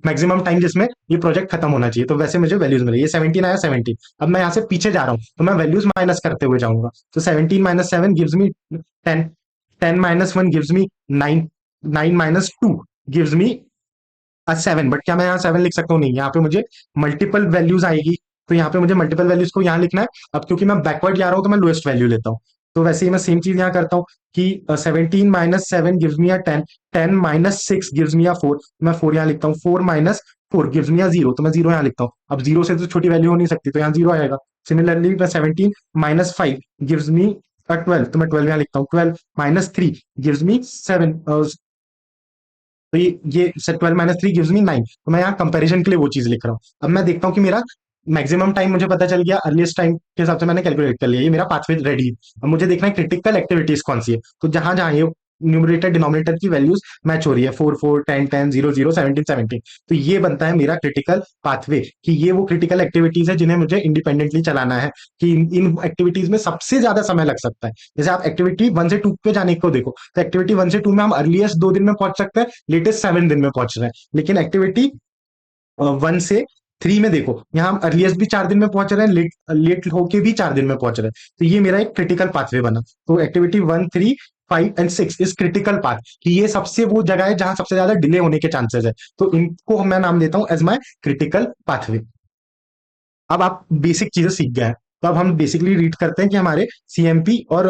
Speaker 1: maximum time जिसमें ये प्रोजेक्ट खत्म होना चाहिए। तो वैसे मुझे वैल्यूज मिले, ये 17 आया, 17। अब मैं यहाँ से पीछे जा रहा हूँ, तो मैं वैल्यूज माइनस करते हुए जाऊंगा। तो 17 - 7 gives me 10, 10 - 1 gives me 9, 9 - 2 gives me 7। But क्या मैं यहाँ 7 लिख सकता हूँ? नहीं, यहाँ पे मुझे मल्टीपल वैल्यूज आएगी, तो यहाँ पे मुझे मल्टीपल वैल्यूज को यहाँ लिखना है। अब क्योंकि मैं बैकवर्ड जा रहा हूँ तो मैं लोएस्ट वैल्यू लेता हूँ। तो वैसे ही मैं सेम चीज यहाँ करता हूँ कि 17 - 7 गिव्स मी 10, 10 - 6 गिव्स मी 4। मैं 4 यहाँ लिखता हूँ, 4 - 4 गिव्स मी 0, तो मैं 0 यहाँ लिखता हूँ। अब 0 से तो छोटी वैल्यू हो नहीं सकती, तो यहाँ 0 आएगा। सिमिलरली मैं 17 - 5 गिव्स मी 12, तो मैं 12 यहाँ लिखता हूँ। 12 - 3 गिव्स मी 7, तो ये 12 - 3 गिव्स मी 9। तो मैं यहाँ कंपैरिजन के लिए वो चीज लिख रहा हूँ। अब मैं देखता हूँ कि मेरा मैक्सिमम टाइम मुझे पता चल गया, अर्लीस्ट टाइम के हिसाब से मैंने कैलकुलेट कर लिया, ये मेरा पाथवे रेडी है। अब मुझे देखना है क्रिटिकल एक्टिविटीज कौन सी है, तो जहां जहां ये न्यूमरेटर डिनोमिनेटर की वैल्यूज मैच हो रही है, 4 4 10 10 0 0 17 17, तो ये बनता है मेरा क्रिटिकल पाथवे, कि ये वो क्रिटिकल एक्टिविटीज है जिन्हें मुझे इंडिपेंडेंटली चलाना है, कि इन एक्टिविटीज में सबसे ज्यादा समय लग सकता है। जैसे आप एक्टिविटी 1 से 2 पे जाने को देखो, तो एक्टिविटी 1 से 2 में हम अर्लीस्ट 2 दिन में पहुंच सकते हैं, लेटेस्ट 7 दिन में पहुंच रहे हैं। लेकिन एक्टिविटी 1 से 3 में देखो, यहाँ हम अर्लीस्ट भी 4 दिन में पहुंच रहे हैं, लेट लेट होके भी 4 दिन में पहुंच रहे हैं। तो ये मेरा एक क्रिटिकल पाथवे बना। तो एक्टिविटी 1 3 5 एंड 6 इस क्रिटिकल पाथ, कि ये सबसे वो जगह है जहां सबसे ज्यादा डिले होने के चांसेस है, तो इनको मैं नाम देता हूं एज माई क्रिटिकल पाथवे। अब आप बेसिक चीजें सीख गए हैं, तो अब हम बेसिकली रीड करते हैं कि हमारे सीएमपी और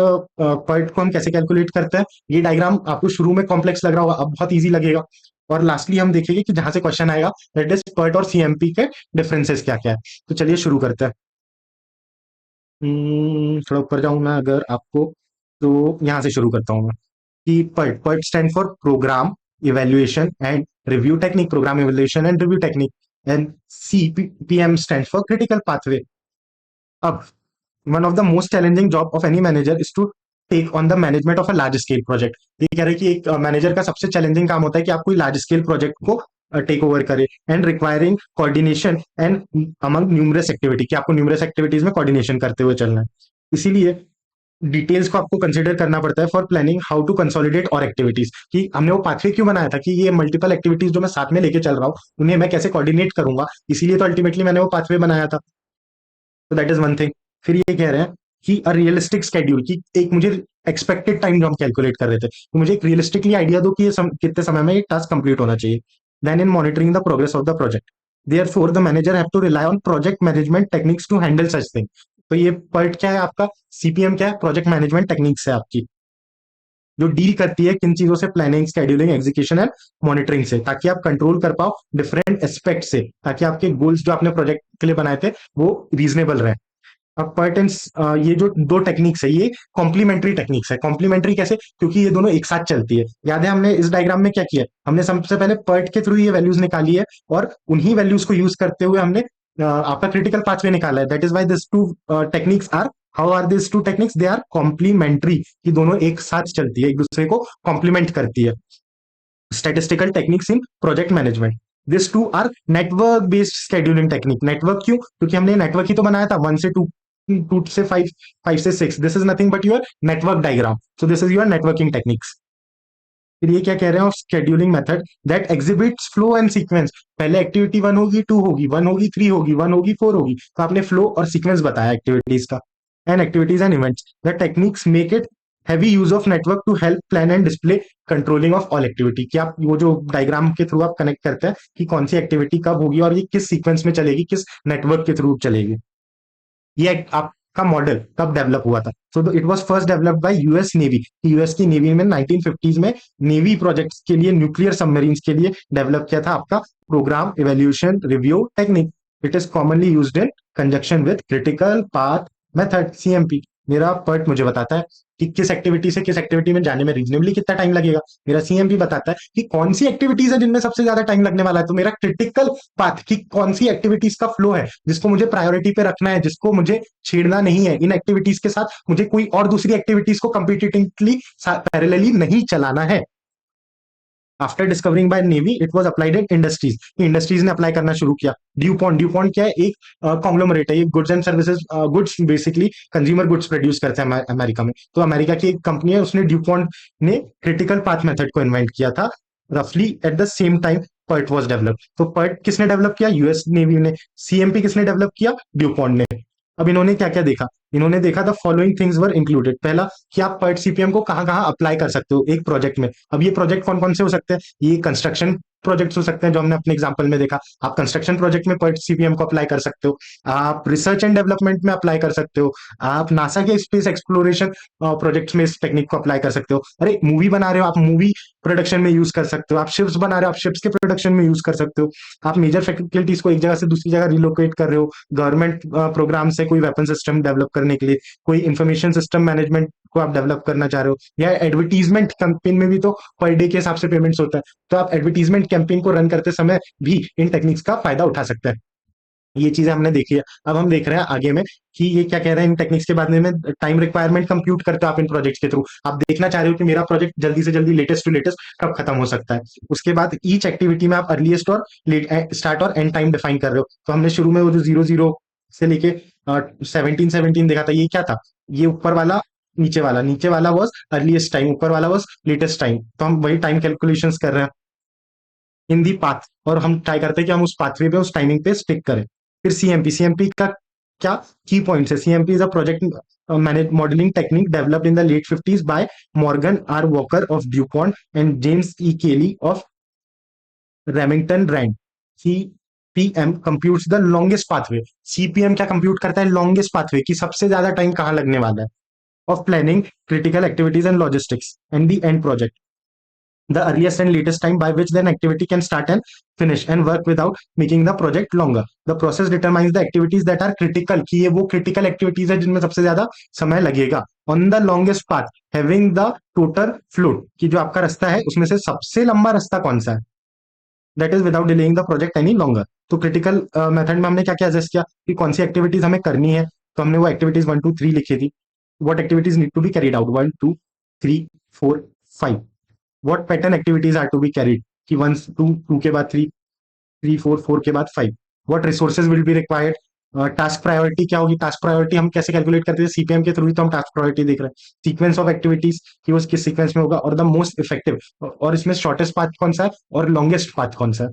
Speaker 1: PERT को हम कैसे कैलकुलेट करते हैं। ये डायग्राम आपको शुरू में कॉम्प्लेक्स लग रहा होगा, अब बहुत ईजी लगेगा। और लास्टली हम देखेंगे कि जहां से क्वेश्चन आएगा, दैट इज PERT और सीएमपी के डिफरेंसेस क्या क्या है। तो चलिए शुरू करते हैं। थोड़ा ऊपर जाऊं मैं अगर आपको, तो यहां से शुरू करता हूं मैं कि PERT, PERT stand for program evaluation and review technique, program evaluation and review technique. And CPM stand for critical pathway. अब one of the most challenging job of any manager is to take on the management of a large scale project। ये कह रहे हैं कि एक manager का सबसे challenging काम होता है कि आप कोई लार्ज स्केल प्रोजेक्ट को टेक ओवर करे, and requiring coordination and among numerous activity, कि आपको न्यूमरस एक्टिविटीज में कोऑर्डिनेशन करते हुए चलना है। इसीलिए डिटेल्स को आपको कंसिडर करना पड़ता है for planning how to consolidate और एक्टिविटीज, कि हमने वो पाथवे क्यों बनाया था, कि ये मल्टीपल एक्टिविटीज जो मैं साथ में लेके चल रहा हूँ उन्हें मैं कैसे कोऑर्डिनेट करूंगा, इसीलिए तो अल्टीमेटली मैंने वो पाथवे बनाया था। तो दैट इज वन थिंग। फिर ये कह रहे हैं कि अ रियलिस्टिक स्केड्यूल, की एक मुझे एक्सपेक्टेड टाइम जो हम कैलकुलेट कर रहे थे, तो मुझे एक रियलिस्टिकली आइडिया दो कि ये कितने समय में ये टास्क कंप्लीट होना चाहिए। Then in monitoring the progress of the project, therefore the manager have to rely on project management techniques to handle such thing. तो ये पर्ट क्या है आपका, सीपीएम क्या है, प्रोजेक्ट मैनेजमेंट टेक्निक्स है आपकी, जो डील करती है किन चीजों से, planning, scheduling, execution and monitoring से, ताकि आप कंट्रोल कर पाओ डिफरेंट एस्पेक्ट से, ताकि आपके गोल्स जो आपने प्रोजेक्ट के लिए बनाए थे वो रीजनेबल रहे। अब पर्टेंस, ये जो दो टेक्निक्स है ये कॉम्प्लीमेंट्री टेक्निक्स है। कॉम्प्लीमेंट्री कैसे, क्योंकि ये दोनों एक साथ चलती है। याद है हमने इस डायग्राम में क्या किया है, हमने सबसे पहले पर्ट के थ्रू ये वैल्यूज निकाली है, और उन्हीं वैल्यूज को यूज करते हुए हमने आपका क्रिटिकल पाथवे निकाला है। That is why this two techniques are, how are this two techniques, they are complementary, कि दोनों एक साथ चलती है, एक दूसरे को कॉम्प्लीमेंट करती है। Statistical techniques in project management, this two are network based scheduling technique. Network क्यों, क्योंकि हमने नेटवर्क ही तो बनाया था, 1 से 2, 2 से 5, 5 से 6, this is nothing but your network diagram, so this is your networking techniques. फिर ये क्या कह रहे हैं, scheduling method that exhibits flow and sequence. पहले एक्टिविटी 1 होगी, 2 होगी, 1 होगी, 3 होगी, 1 होगी, 4 होगी, तो आपने फ्लो और सीक्वेंस बताया एक्टिविटीज का। And activities and events, the techniques make it heavy use of network to help plan and display controlling of all activity. कि आप वो जो डायग्राम के थ्रू आप कनेक्ट करते हैं कि कौन सी एक्टिविटी कब होगी और ये किस सीक्वेंस में चलेगी, किस नेटवर्क के थ्रू चलेगी। ये आपका मॉडल कब डेवलप हुआ था, सो it was first developed by US navy. US की नेवी में 1950s में नेवी प्रोजेक्ट्स के लिए, न्यूक्लियर सबमरीन्स के लिए डेवलप किया था आपका program evaluation review technique. It is commonly used in conjunction with critical path method, CMP. मेरा पर्ट मुझे बताता है कि किस एक्टिविटी से किस एक्टिविटी में जाने में रीजनेबली कितना टाइम लगेगा। मेरा सीएमपी बताता है कि कौन सी एक्टिविटीज है जिनमें सबसे ज्यादा टाइम लगने वाला है। तो मेरा क्रिटिकल पाथ की कौन सी एक्टिविटीज का फ्लो है जिसको मुझे प्रायोरिटी पे रखना है, जिसको मुझे छेड़ना नहीं है, इन एक्टिविटीज के साथ मुझे कोई और दूसरी एक्टिविटीज को कंपिटिटिवली पैरेलली नहीं चलाना है। After discovering by navy it was applied in industries, industries ने अप्लाई करना शुरू किया। ड्यूपॉन्ट, ड्यूपॉन्ट क्या है, एक कॉन्ग्लोमरेट है, ये goods and services, goods basically consumer goods produce करते हैं अमेरिका में। तो अमेरिका की एक कंपनी है, उसने ड्यूपॉन्ट ने क्रिटिकल पाथ मेथड को इन्वेंट किया था, रफली at the same time PERT was develop. तो पर्ट किसने डेवलप किया, यूएस नेवी ने। सीएमपी किसने डेवलप किया, ड्यूपॉन्ट ने। अब इन्होंने क्या क्या देखा, इन्होंने देखा the following things were included. पहला कि आप पर्ट सीपीएम को कहां कहां अप्लाई कर सकते हो एक प्रोजेक्ट में। अब ये प्रोजेक्ट कौन कौन से हो सकते हैं, ये कंस्ट्रक्शन प्रोजेक्ट्स हो सकते हैं जो हमने अपने एग्जांपल में देखा। आप कंस्ट्रक्शन प्रोजेक्ट में पर्ट सीपीएम को अप्लाई कर सकते हो, आप रिसर्च एंड डेवलपमेंट में अप्लाई कर सकते हो, आप नासा के स्पेस एक्सप्लोरेशन प्रोजेक्ट्स में इस टेक्निक को अप्लाई कर सकते हो। अरे मूवी बना रहे हो, आप मूवी प्रोडक्शन में यूज कर सकते हो। आप शिप्स बना रहे हो, आप शिप्स के प्रोडक्शन में यूज कर सकते हो। आप मेजर फैकल्टीज को एक जगह से दूसरी जगह रिलोकेट कर रहे हो, गवर्नमेंट प्रोग्राम से कोई वेपन सिस्टम डेवलप करने के लिए, कोई इंफॉर्मेशन सिस्टम मैनेजमेंट को आप डेवलप करना चाह रहे हो, या एडवर्टीजमेंट कैंपेन में भी तो पर डे के हिसाब से पेमेंट्स होता है। तो आप एडवर्टीजमेंट कैंपेन को रन करते समय भी इन टेक्निक्स का फायदा उठा सकते हैं। ये चीजें हमने देखी है। अब हम देख रहे हैं आगे में कि ये क्या कह रहे हैं इन टेक्निक्स के बारे में। टाइम रिक्वायरमेंट कंप्यूट करते हो आप इन प्रोजेक्ट्स के थ्रू। आप देखना चाह रहे हो कि मेरा प्रोजेक्ट जल्दी से जल्दी, लेटेस्ट टू लेटेस्ट कब खत्म हो सकता है। उसके बाद ईच एक्टिविटी में आप अर्लीस्ट और स्टार्ट और एंड टाइम डिफाइन कर रहे हो। तो हमने शुरू में वो जो 00 से लेके 17 देखा था, ये क्या था, ये ऊपर वाला नीचे वाला, नीचे वाला वॉज अर्लीस्ट टाइम, ऊपर वाला वॉज लेटेस्ट टाइम। तो हम वही टाइम कैलकुलेशन कर रहे हैं इन दी पाथ, और हम ट्राई करते हैं कि हम उस पाथवे पे, उस टाइमिंग पे स्टिक करें। फिर सीएमपी, सीएमपी का क्या की पॉइंट्स है। CMP is a project manage modelling technique developed in the late 50s by Morgan R Walker of DuPont and James E Kelly of Remington Rand. CPM computes the longest pathway. CPM क्या compute करता है, longest pathway, की सबसे ज्यादा time कहाँ लगने वाला है, of planning critical activities and logistics and the end project, the earliest and latest time by which then activity can start and finish and work without making the project longer. The process determines the activities that are critical, कि ये वो critical activities है जिनमें सबसे ज्यादा समय लगेगा। On the longest path having the total float, कि जो आपका रास्ता है उसमें से सबसे लंबा रास्ता कौन सा है, that is without delaying the project any longer। तो क्रिटिकल मेथड में हमने क्या क्या सजेस्ट किया कि कौन सी एक्टिविटीज हमें करनी है। तो हमने वो एक्टिविटीज 1 2 3 लिखी थी। what activities need to be carried out, 1 2 3 4 5। what pattern activities are to be carried, कि 1 2 के बाद 3 3 4 4 के बाद 5। what resources will be required, task priority क्या होगी। टास्क प्रायोरिटी हम कैसे कैलकुलेट करते हैं, सीपीएम के थ्रू ही तो हम टास्क प्रायोरिटी देख रहे हैं। सीक्वेंस ऑफ एक्टिविटीज कि वो किस सीक्वेंस में होगा, और द मोस्ट इफेक्टिव, और इसमें शॉर्टेस्ट पाथ कौन सा है और लॉन्गेस्ट पाथ कौन सा है।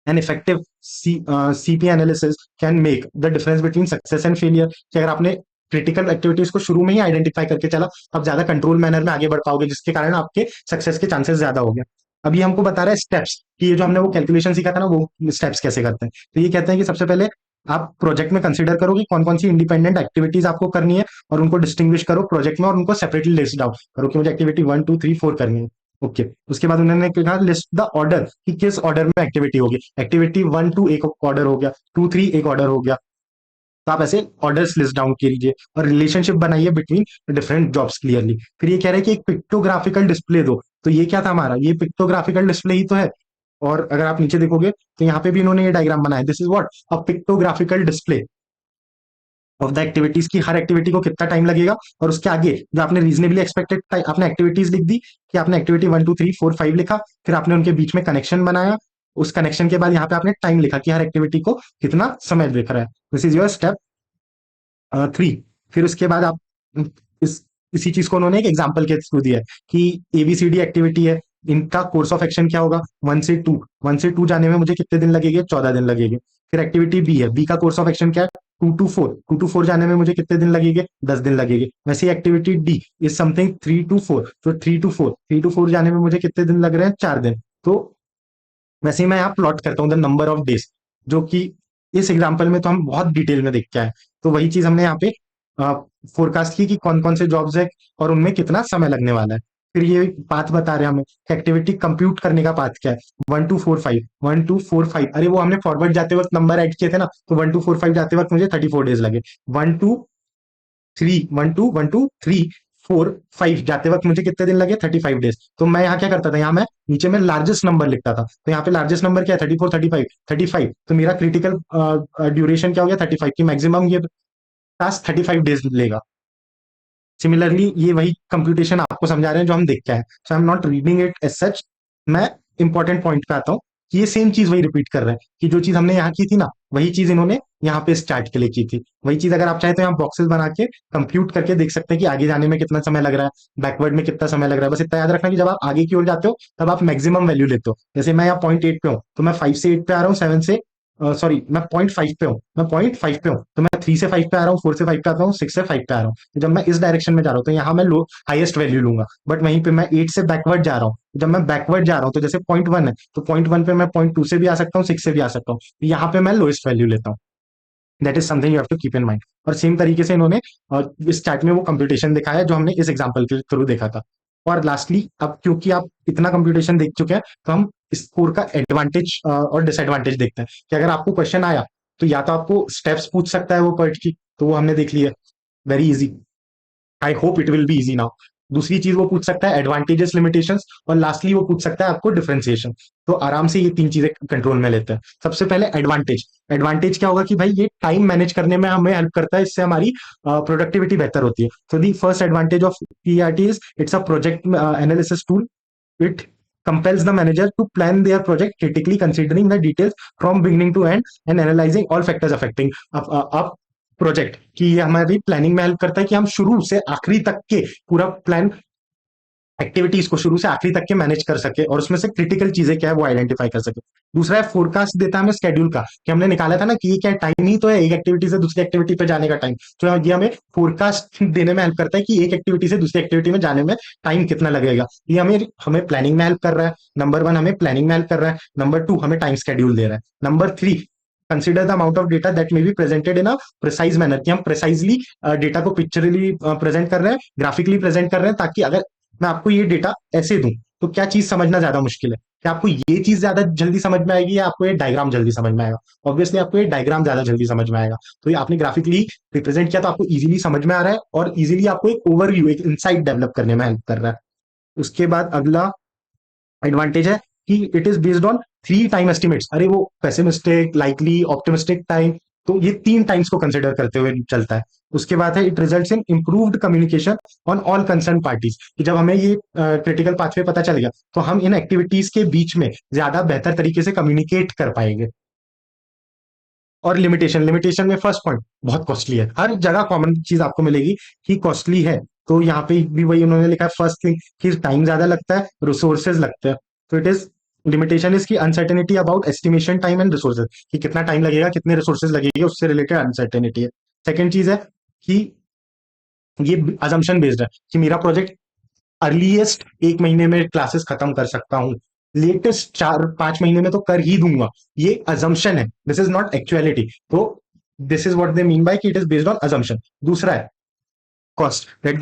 Speaker 1: An effective CP analysis can make the difference between success and failure, कि अगर आपने क्रिटिकल एक्टिविटीज को शुरू में ही आइडेंटिफाई करके चला, आप ज्यादा कंट्रोल मैनर में आगे बढ़ पाओगे, जिसके कारण आपके सक्सेस के चांसेस ज्यादा हो गए। अभी हमको बता रहा है स्टेप्स, कि ये जो हमने वो कैलकुलेशन सीखा था ना, वो स्टेप्स कैसे करते हैं। तो ये कहते हैं कि सबसे पहले आप प्रोजेक्ट में कंसीडर करो कि कौन कौन सी इंडिपेंडेंट एक्टिविटीज आपको करनी है, और उनको डिस्टिंग्विश करो प्रोजेक्ट में, और उनको सेपरेटली लिस्ट आउट करो कि मुझे एक्टिविटी 1 2 3 4 करनी है। ओके, उसके बाद उन्होंने कहा लिस्ट द ऑर्डर, कि किस ऑर्डर में एक्टिविटी होगी। एक्टिविटी 1 2 एक ऑर्डर हो गया, 2 3 एक ऑर्डर हो गया। तो आप ऐसे ऑर्डर्स लिस्ट डाउन कीजिए और रिलेशनशिप बनाइए बिटवीन डिफरेंट जॉब्स क्लियरली। फिर ये कह रहे हैं कि एक पिक्टोग्राफिकल डिस्प्ले दो। तो ये क्या था हमारा, ये पिक्टोग्राफिकल डिस्प्ले ही तो है। और अगर आप नीचे देखोगे तो यहाँ पे भी इन्होंने ये डायग्राम बनाया, this is what a pictographical display of the activities, की हर एक्टिविटी को कितना टाइम लगेगा, और उसके आगे जो आपने रीजनेबली एक्सपेक्टेड आपने एक्टिविटीज लिख दी, कि आपने एक्टिविटी 1 2 3 4 5 लिखा, फिर आपने उनके बीच में कनेक्शन बनाया। उस कनेक्शन के बाद यहाँ पे आपने टाइम लिखा कि हर एक्टिविटी को कितना समय दिख रहा है। This is your step 3। फिर उसके बाद आप इस इसी चीज को उन्होंने एक एग्जांपल के थ्रू दिया है कि एबीसीडी एक्टिविटी है, इनका कोर्स ऑफ एक्शन क्या होगा, 1 से 2 जाने में मुझे कितने दिन लगेंगे, 14 दिन लगेंगे। फिर एक्टिविटी बी है, बी का कोर्स ऑफ एक्शन क्या है, 2 to 4 जाने में मुझे कितने दिन लगेंगे, 10 दिन लगेंगे। वैसे ही activity D is something 3 to 4, तो 3 to 4 जाने में मुझे कितने दिन लग रहे हैं, 4 दिन। तो वैसे ही मैं यहाँ प्लॉट करता हूँ द नंबर ऑफ डेज, जो कि इस एग्जाम्पल में तो हम बहुत डिटेल में देख के आए। तो वही चीज हमने यहाँ पे फोरकास्ट की कि कौन कौन से जॉब्स है और उनमें कितना समय लगने वाला है। फिर ये पाथ बता रहे हैं हमें, एक्टिविटी कंप्यूट करने का पाथ क्या है, 1 2 4 5, 1 2 4 5। अरे वो हमने फॉरवर्ड जाते वक्त नंबर ऐड किए थे ना, तो 1 2 4 5 जाते वक्त मुझे 34 डेज लगे। 1 2 3 जाते वक्त मुझे कितने दिन लगे, 35 डेज। तो मैं यहाँ क्या करता था, यहाँ मैं नीचे में लार्जेस्ट नंबर लिखता था। तो यहाँ पे लार्जेस्ट नंबर क्या है, 34 35 तो मेरा क्रिटिकल ड्यूरेशन क्या हो गया, 35 की मैक्सिमम ये टास्क 35 डेज लेगा। सिमिलरली ये वही कंप्यूटेशन आपको समझा रहे हैं जो हम देख के आए, so I am not reading it as such. मैं इंपॉर्टेंट पॉइंट पे आता हूँ कि ये सेम चीज वही रिपीट कर रहे हैं, कि जो चीज हमने यहाँ की थी ना, वही चीज इन्होंने यहाँ पे स्टार्ट के लिए की थी। वही चीज अगर आप चाहें तो यहाँ बॉक्सेस बना के कंप्यूट करके देख सकते हैं कि आगे जाने में कितना समय लग रहा है, बैकवर्ड में कितना समय लग रहा है। बस इतना याद रखना कि जब आप आगे की ओर जाते हो तब आप मैक्सिमम वैल्यू लेते हो। जैसे मैं यहाँ पॉइंट 8 पे हूँ, तो मैं 5 से 8 पे आ रहा हूँ, 7 से सॉरी मैं पॉइंट 5 पे हूँ, मैं पॉइंट 5 पे हूँ, तो मैं 3 से 5 पे आ रहा हूँ, 4 से 5 पे आता हूँ, 6 से 5 पे आ रहा हूँ। तो जब मैं इस डायरेक्शन में जा रहा हूँ तो यहाँ मैं लो हाईएस्ट वैल्यू लूंगा। बट वहीं पे मैं 8 से बैकवर्ड जा रहा हूँ, जब मैं बैकवर्ड जा रहा हूँ तो जैसे पॉइंट 1 है, तो पॉइंट 1 पे मैं पॉइंट 2 से भी आ सकता हूँ, 6 से भी आ सकता हूँ। तो यहाँ पे मैं लोएस्ट वैल्यू लेता हूँ। That is something you have to keep in mind. और सेम तरीके से इन्होंने इस चैट में वो कंप्यूटेशन दिखाया जो हमने इस एग्जांपल के थ्रू देखा था। और लास्टली, अब क्योंकि आप इतना कंप्यूटेशन देख चुके हैं, तो हम स्कोर का एडवांटेज और डिसएडवांटेज देखते हैं। कि अगर आपको क्वेश्चन आया तो या तो आपको स्टेप्स पूछ सकता है वो पर्ट की, तो वो हमने देख लिया, very easy. I hope it will be easy now. दूसरी चीज वो पूछ सकता है एडवांटेजेस लिमिटेशंस, और लास्टली वो पूछ सकता है आपको डिफरेंशिएशन। तो आराम से ये तीन चीजें कंट्रोल में लेते हैं। सबसे पहले एडवांटेज। एडवांटेज क्या होगा कि भाई ये टाइम मैनेज करने में हमें हेल्प करता है, इससे हमारी प्रोडक्टिविटी बेहतर होती है। तो the first advantage of PRT is it's a project analysis tool. It compels the manager to plan their project critically, considering the details from beginning to end and analyzing all factors affecting up project. कि ये हमारी planning में help करता है कि हम शुरू से आखिरी तक के पूरा प्लान एक्टिविटीज को शुरू से आखिरी तक के मैनेज कर सके, और उसमें से क्रिटिकल चीजें क्या है वो आइडेंटिफाई कर सके। दूसरा है फोरकास्ट देता है हमें स्केड्यूल का, कि हमने निकाला था ना कि ये क्या टाइम ही तो है एक एक्टिविटी से दूसरी एक्टिविटी पे जाने का टाइम। तो ये हमें फोरकास्ट देने में हेल्प करता है कि एक एक्टिविटी से दूसरी एक्टिविटी में जाने में टाइम कितना लगेगा। ये हमें हमें प्लानिंग में हेल्प कर रहा है। नंबर 1 हमें प्लानिंग में हेल्प कर रहा है, नंबर 2 हमें टाइम स्केड्यूल दे रहा है, number 3 consider the amount of data that may be presented in a precise manner, कि हम प्रिसाइजली डेटा को पिक्चरली प्रेजेंट कर रहे हैं, ग्राफिकली प्रेजेंट कर रहे हैं, ताकि अगर मैं आपको ये डेटा ऐसे दूं तो क्या चीज समझना ज्यादा मुश्किल है, कि आपको ये चीज ज्यादा जल्दी समझ में आएगी या आपको ये डायग्राम जल्दी समझ में आएगा। ऑब्वियसली आपको ये डायग्राम ज्यादा जल्दी समझ में आएगा। तो ये आपने ग्राफिकली रिप्रेजेंट किया तो आपको इजीली समझ में आ रहा है, और इजीली आपको एक ओवरव्यू एक इंसाइट डेवलप करने में हेल्प कर रहा है। उसके बाद अगला एडवांटेज है कि it is based on 3 time estimates. अरे वो पेसिमिस्टिक, लाइकली, ऑप्टिमिस्टिक टाइम, तो ये 3 टाइम्स को कंसिडर करते हुए चलता है। उसके बाद है it results in improved communication on all concern parties, कि जब हमें ये क्रिटिकल पाथवे पता चल गया तो हम इन एक्टिविटीज के बीच में ज्यादा बेहतर तरीके से कम्युनिकेट कर पाएंगे। और लिमिटेशन, लिमिटेशन में फर्स्ट पॉइंट बहुत कॉस्टली है। हर जगह कॉमन चीज आपको मिलेगी कि कॉस्टली है। तो यहाँ पे भी वही उन्होंने लिखा है फर्स्ट थिंग, कि टाइम ज्यादा लगता है, रिसोर्सेज लगते हैं। तो इट इज लिमिटेशन इज की uncertainty about estimation time and resources, कि कितना टाइम लगेगा, कितने रिसोर्सेज लगेंगे, उससे रिलेटेड अनसर्टेनिटी है। सेकेंड चीज है कि ये अजम्पशन बेस्ड है, कि मेरा प्रोजेक्ट अर्लीस्ट 1 महीने में क्लासेस खत्म कर सकता हूँ। लेटेस्ट 4-5 महीने में तो कर ही दूंगा, ये अजम्पशन है, दिस इज नॉट एक्चुअलिटी। तो this is what they mean by कि it is based on assumption. दूसरा है cost, that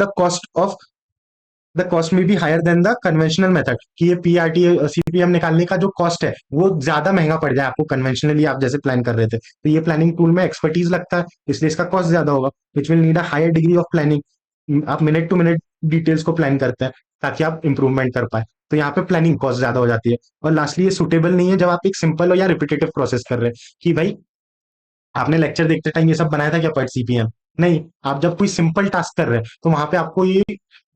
Speaker 1: the cost may be higher than the conventional method, कि ये पीआरटी सीपीएम निकालने का जो कॉस्ट है वो ज्यादा महंगा पड़ जाए आपको कन्वेंशनली आप जैसे प्लान कर रहे थे, तो ये प्लानिंग टूल में एक्सपर्टीज लगता है, इसलिए इसका कॉस्ट ज्यादा होगा, which will need a higher degree of planning. आप मिनट टू मिनट डिटेल्स को प्लान करते हैं ताकि आप इंप्रूवमेंट कर पाए, तो यहाँ पे प्लानिंग कॉस्ट ज्यादा हो जाती है। और लास्टली ये सुटेबल नहीं है जब आप एक सिंपल या रिपीटेटिव प्रोसेस कर रहे हैं, कि भाई आपने लेक्चर देखते टाइम ये सब बनाया था क्या पर्ट सीपीएम, नहीं, आप जब कोई सिंपल टास्क कर रहे हैं तो वहां पे आपको ये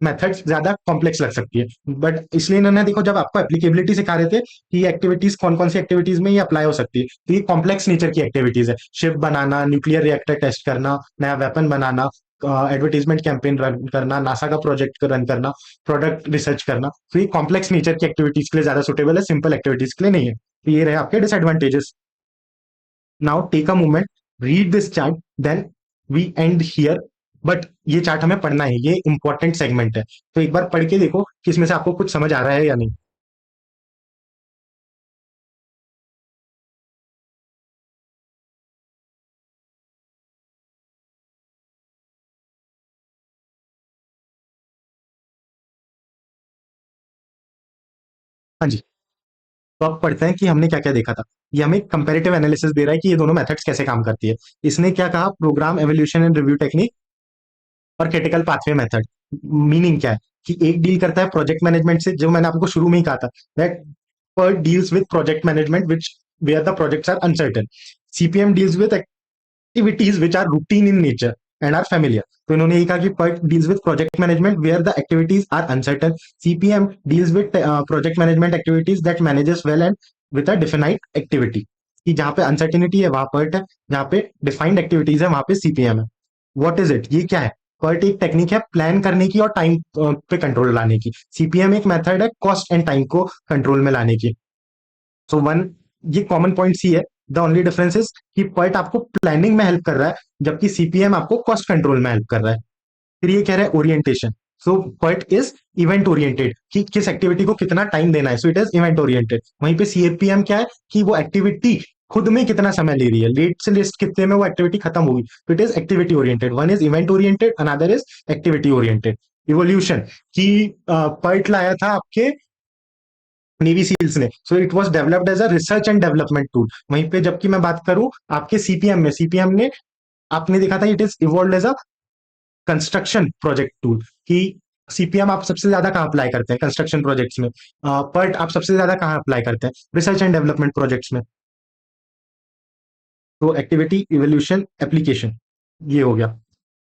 Speaker 1: मेथड्स ज्यादा कॉम्प्लेक्स लग सकती है। बट इसलिए इन्होंने देखो जब आपको एप्लीकेबिलिटी सिखा रहे थे कि ये एक्टिविटीज कौन कौन सी एक्टिविटीज में ये अप्लाई हो सकती है, तो ये कॉम्प्लेक्स नेचर की एक्टिविटीज है, शिप बनाना, न्यूक्लियर रिएक्टर टेस्ट करना, नया वेपन बनाना, एडवर्टीजमेंट कैंपेन रन करना, नासा का प्रोजेक्ट रन करना, प्रोडक्ट रिसर्च करना, तो ये कॉम्प्लेक्स नेचर की एक्टिविटीज के लिए ज्यादा सुटेबल है, सिंपल एक्टिविटीज के लिए नहीं है। तो ये रहे आपके disadvantages. Now take a moment, read this chart, then we end here. But ये चार्ट हमें पढ़ना है, ये इंपॉर्टेंट सेगमेंट है, तो एक बार पढ़ के देखो कि इसमें से आपको कुछ समझ आ रहा है या नहीं। हाँ जी। तो अब पढ़ते हैं कि हमने क्या क्या देखा था। ये हमें कंपैरेटिव एनालिसिस दे रहा है कि ये दोनों मेथड्स कैसे काम करती है। इसने क्या कहा, program evolution and review technique और क्रिटिकल पाथवे मेथड। मीनिंग क्या है कि एक डील करता है प्रोजेक्ट मैनेजमेंट से, जो मैंने आपको शुरू में ही कहा था, that PERT deals with project management which where the projects are uncertain. CPM deals with activities which are routine in nature and are familiar. तो इन्होंने ये कहा कि PERT deals with project management where the activities are uncertain. CPM deals with project management activities that manages well and with a definite activity. कि जहाँ पे uncertainty है वहां PERT है, जहाँ पे defined activities है वहां पे CPM है। What is it? ये क्या है? PERT एक टेक्निक है प्लान करने की और टाइम पे कंट्रोल लाने की। सीपीएम एक मेथड है कॉस्ट एंड टाइम को कंट्रोल में लाने की। सो वन, ये कॉमन पॉइंट सी है। द ओनली डिफरेंस इज कि पर्ट आपको प्लानिंग में हेल्प कर रहा है, जबकि सीपीएम आपको कॉस्ट कंट्रोल में हेल्प कर रहा है। फिर ये कह रहा है orientation. So PERT is event oriented, कि किस एक्टिविटी को कितना टाइम देना है, so it is event oriented. वहीं पे सीएपीएम क्या है कि वो एक्टिविटी खुद में कितना समय ले रही है, लेट से लिस्ट कितने में वो एक्टिविटी खत्म होगी, तो it is activity oriented. One is event oriented, another is activity oriented. Evolution की पर्ट लाया था आपके नेवी सील्स ने, so it was developed as a research and development tool. वहीं पे जबकि मैं बात करूं आपके सीपीएम में, सीपीएम ने आपने देखा था it is evolve as a construction project tool. कि सीपीएम आप सबसे ज्यादा कहाँ अप्लाई करते हैं कंस्ट्रक्शन प्रोजेक्ट्स में, पर्ट आप सबसे ज्यादा कहाँ अप्लाई करते हैं रिसर्च एंड डेवलपमेंट प्रोजेक्ट्स में। तो एक्टिविटी इवोल्यूशन एप्लीकेशन ये हो गया,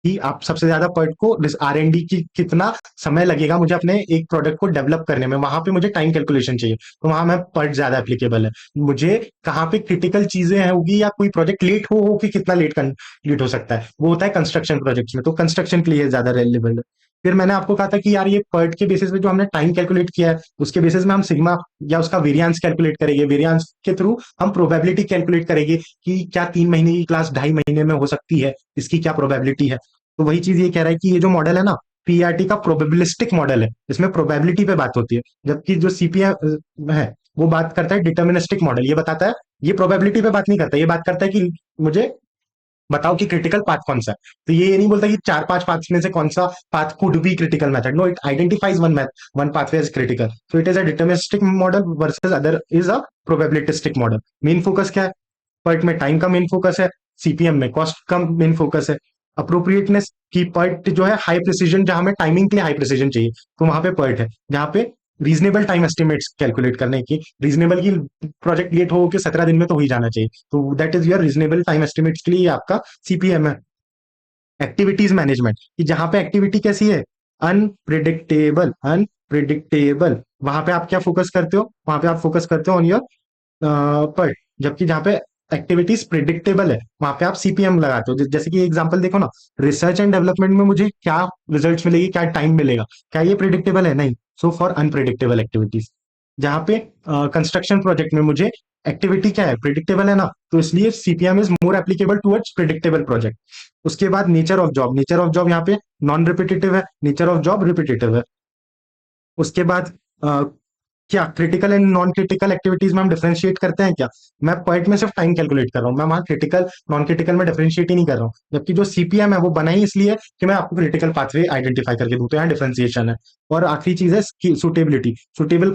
Speaker 1: कि आप सबसे ज्यादा पर्ट को आर एन डी की कितना समय लगेगा मुझे अपने एक प्रोडक्ट को डेवलप करने में, वहां पे मुझे टाइम कैलकुलेशन चाहिए, तो वहां मैं पर्ट ज्यादा एप्लीकेबल है। मुझे कहाँ पे क्रिटिकल चीजें होगी या कोई प्रोजेक्ट लेट हो कि कितना लेट कंप्लीट हो सकता है, वो होता है कंस्ट्रक्शन प्रोजेक्ट्स में, तो कंस्ट्रक्शन के लिए ज्यादा रेलिवेंट है। फिर मैंने आपको कहा था कि यार ये पर्ट के बेसिस पे जो हमने टाइम कैलकुलेट किया है उसके बेसिस में हम सिग्मा या उसका वेरियांस कैलकुलेट करेंगे, वेरियांस के थ्रू हम प्रोबेबिलिटी कैलकुलेट करेंगे कि क्या 3 महीने की क्लास 2.5 महीने में हो सकती है, इसकी क्या प्रोबेबिलिटी है। तो वही चीज ये कह रहा है कि ये जो मॉडल है ना, पीआरटी का प्रोबेबिलिस्टिक मॉडल है, इसमें प्रोबेबिलिटी पे बात होती है, जबकि जो सीपीएम है वो बात करता है डिटर्मिनिस्टिक मॉडल। ये बताता है, ये प्रोबेबिलिटी पे बात नहीं करता, ये बात करता है कि मुझे बताओ कि क्रिटिकल पाथ कौन सा है। तो ये नहीं बोलता कि 4-5 पाथ में से कौन सा path could be critical method, no, it identifies one pathway as critical. So it is a deterministic model versus other is a probabilistic model. Main focus क्या है, पर्ट में टाइम का मेन फोकस है, CPM में cost का main focus है। Appropriateness की PERT जो है हाई प्रिसीजन, जहां हमें टाइमिंग के लिए हाई प्रिसीजन चाहिए तो वहां पे पर्ट है, जहां पे रीजनेबल टाइम एस्टिमेट्स कैलकुलेट करने की, रीजनेबल की प्रोजेक्ट लेट हो के 17 दिन में तो हो ही जाना चाहिए, तो that is your reasonable time estimates के लिए ये आपका सीपीएम है। एक्टिविटीज मैनेजमेंट, कि जहां पे एक्टिविटी कैसी है, अनप्रिडिक्टेबल, अनप्रिडिक्टेबल, वहां पे आप क्या फोकस करते हो, वहां पे आप फोकस करते हो ऑन योर पर। जबकि जहाँ पे एक्टिविटीज प्रिडिक्टेबल है वहां पे आप सीपीएम लगाते हो। जैसे कि एग्जांपल देखो ना, रिसर्च एंड डेवलपमेंट में मुझे क्या रिजल्ट्स मिलेगी, क्या टाइम मिलेगा, क्या ये प्रिडिक्टेबल है, नहीं। सो फॉर अनप्रिडिक्टेबल एक्टिविटीज, जहाँ पे कंस्ट्रक्शन प्रोजेक्ट में मुझे एक्टिविटी क्या है, प्रिडिक्टेबल है ना, तो इसलिए CPM is more applicable towards predictable project. उसके बाद nature of job, nature of job यहाँ पे नॉन रिपीटेटिव है, नेचर ऑफ जॉब रिपीटेटिव है। उसके बाद क्या critical and non critical activities में हम डिफरेंशिएट करते हैं क्या? मैं पॉइंट में सिर्फ टाइम कैलकुलेट कर रहा हूँ, मैं वहां क्रिटिकल नॉन क्रिटिकल में डिफरेंशिएट ही नहीं कर रहा हूँ। जबकि जो सीपीएम है वो बना ही इसलिए कि मैं आपको क्रिटिकल पाथवे आइडेंटिफाई करके दूं, तो यहाँ डिफरेंशिएशन है। और आखिरी चीज है सुटेबिलिटी। सुटेबल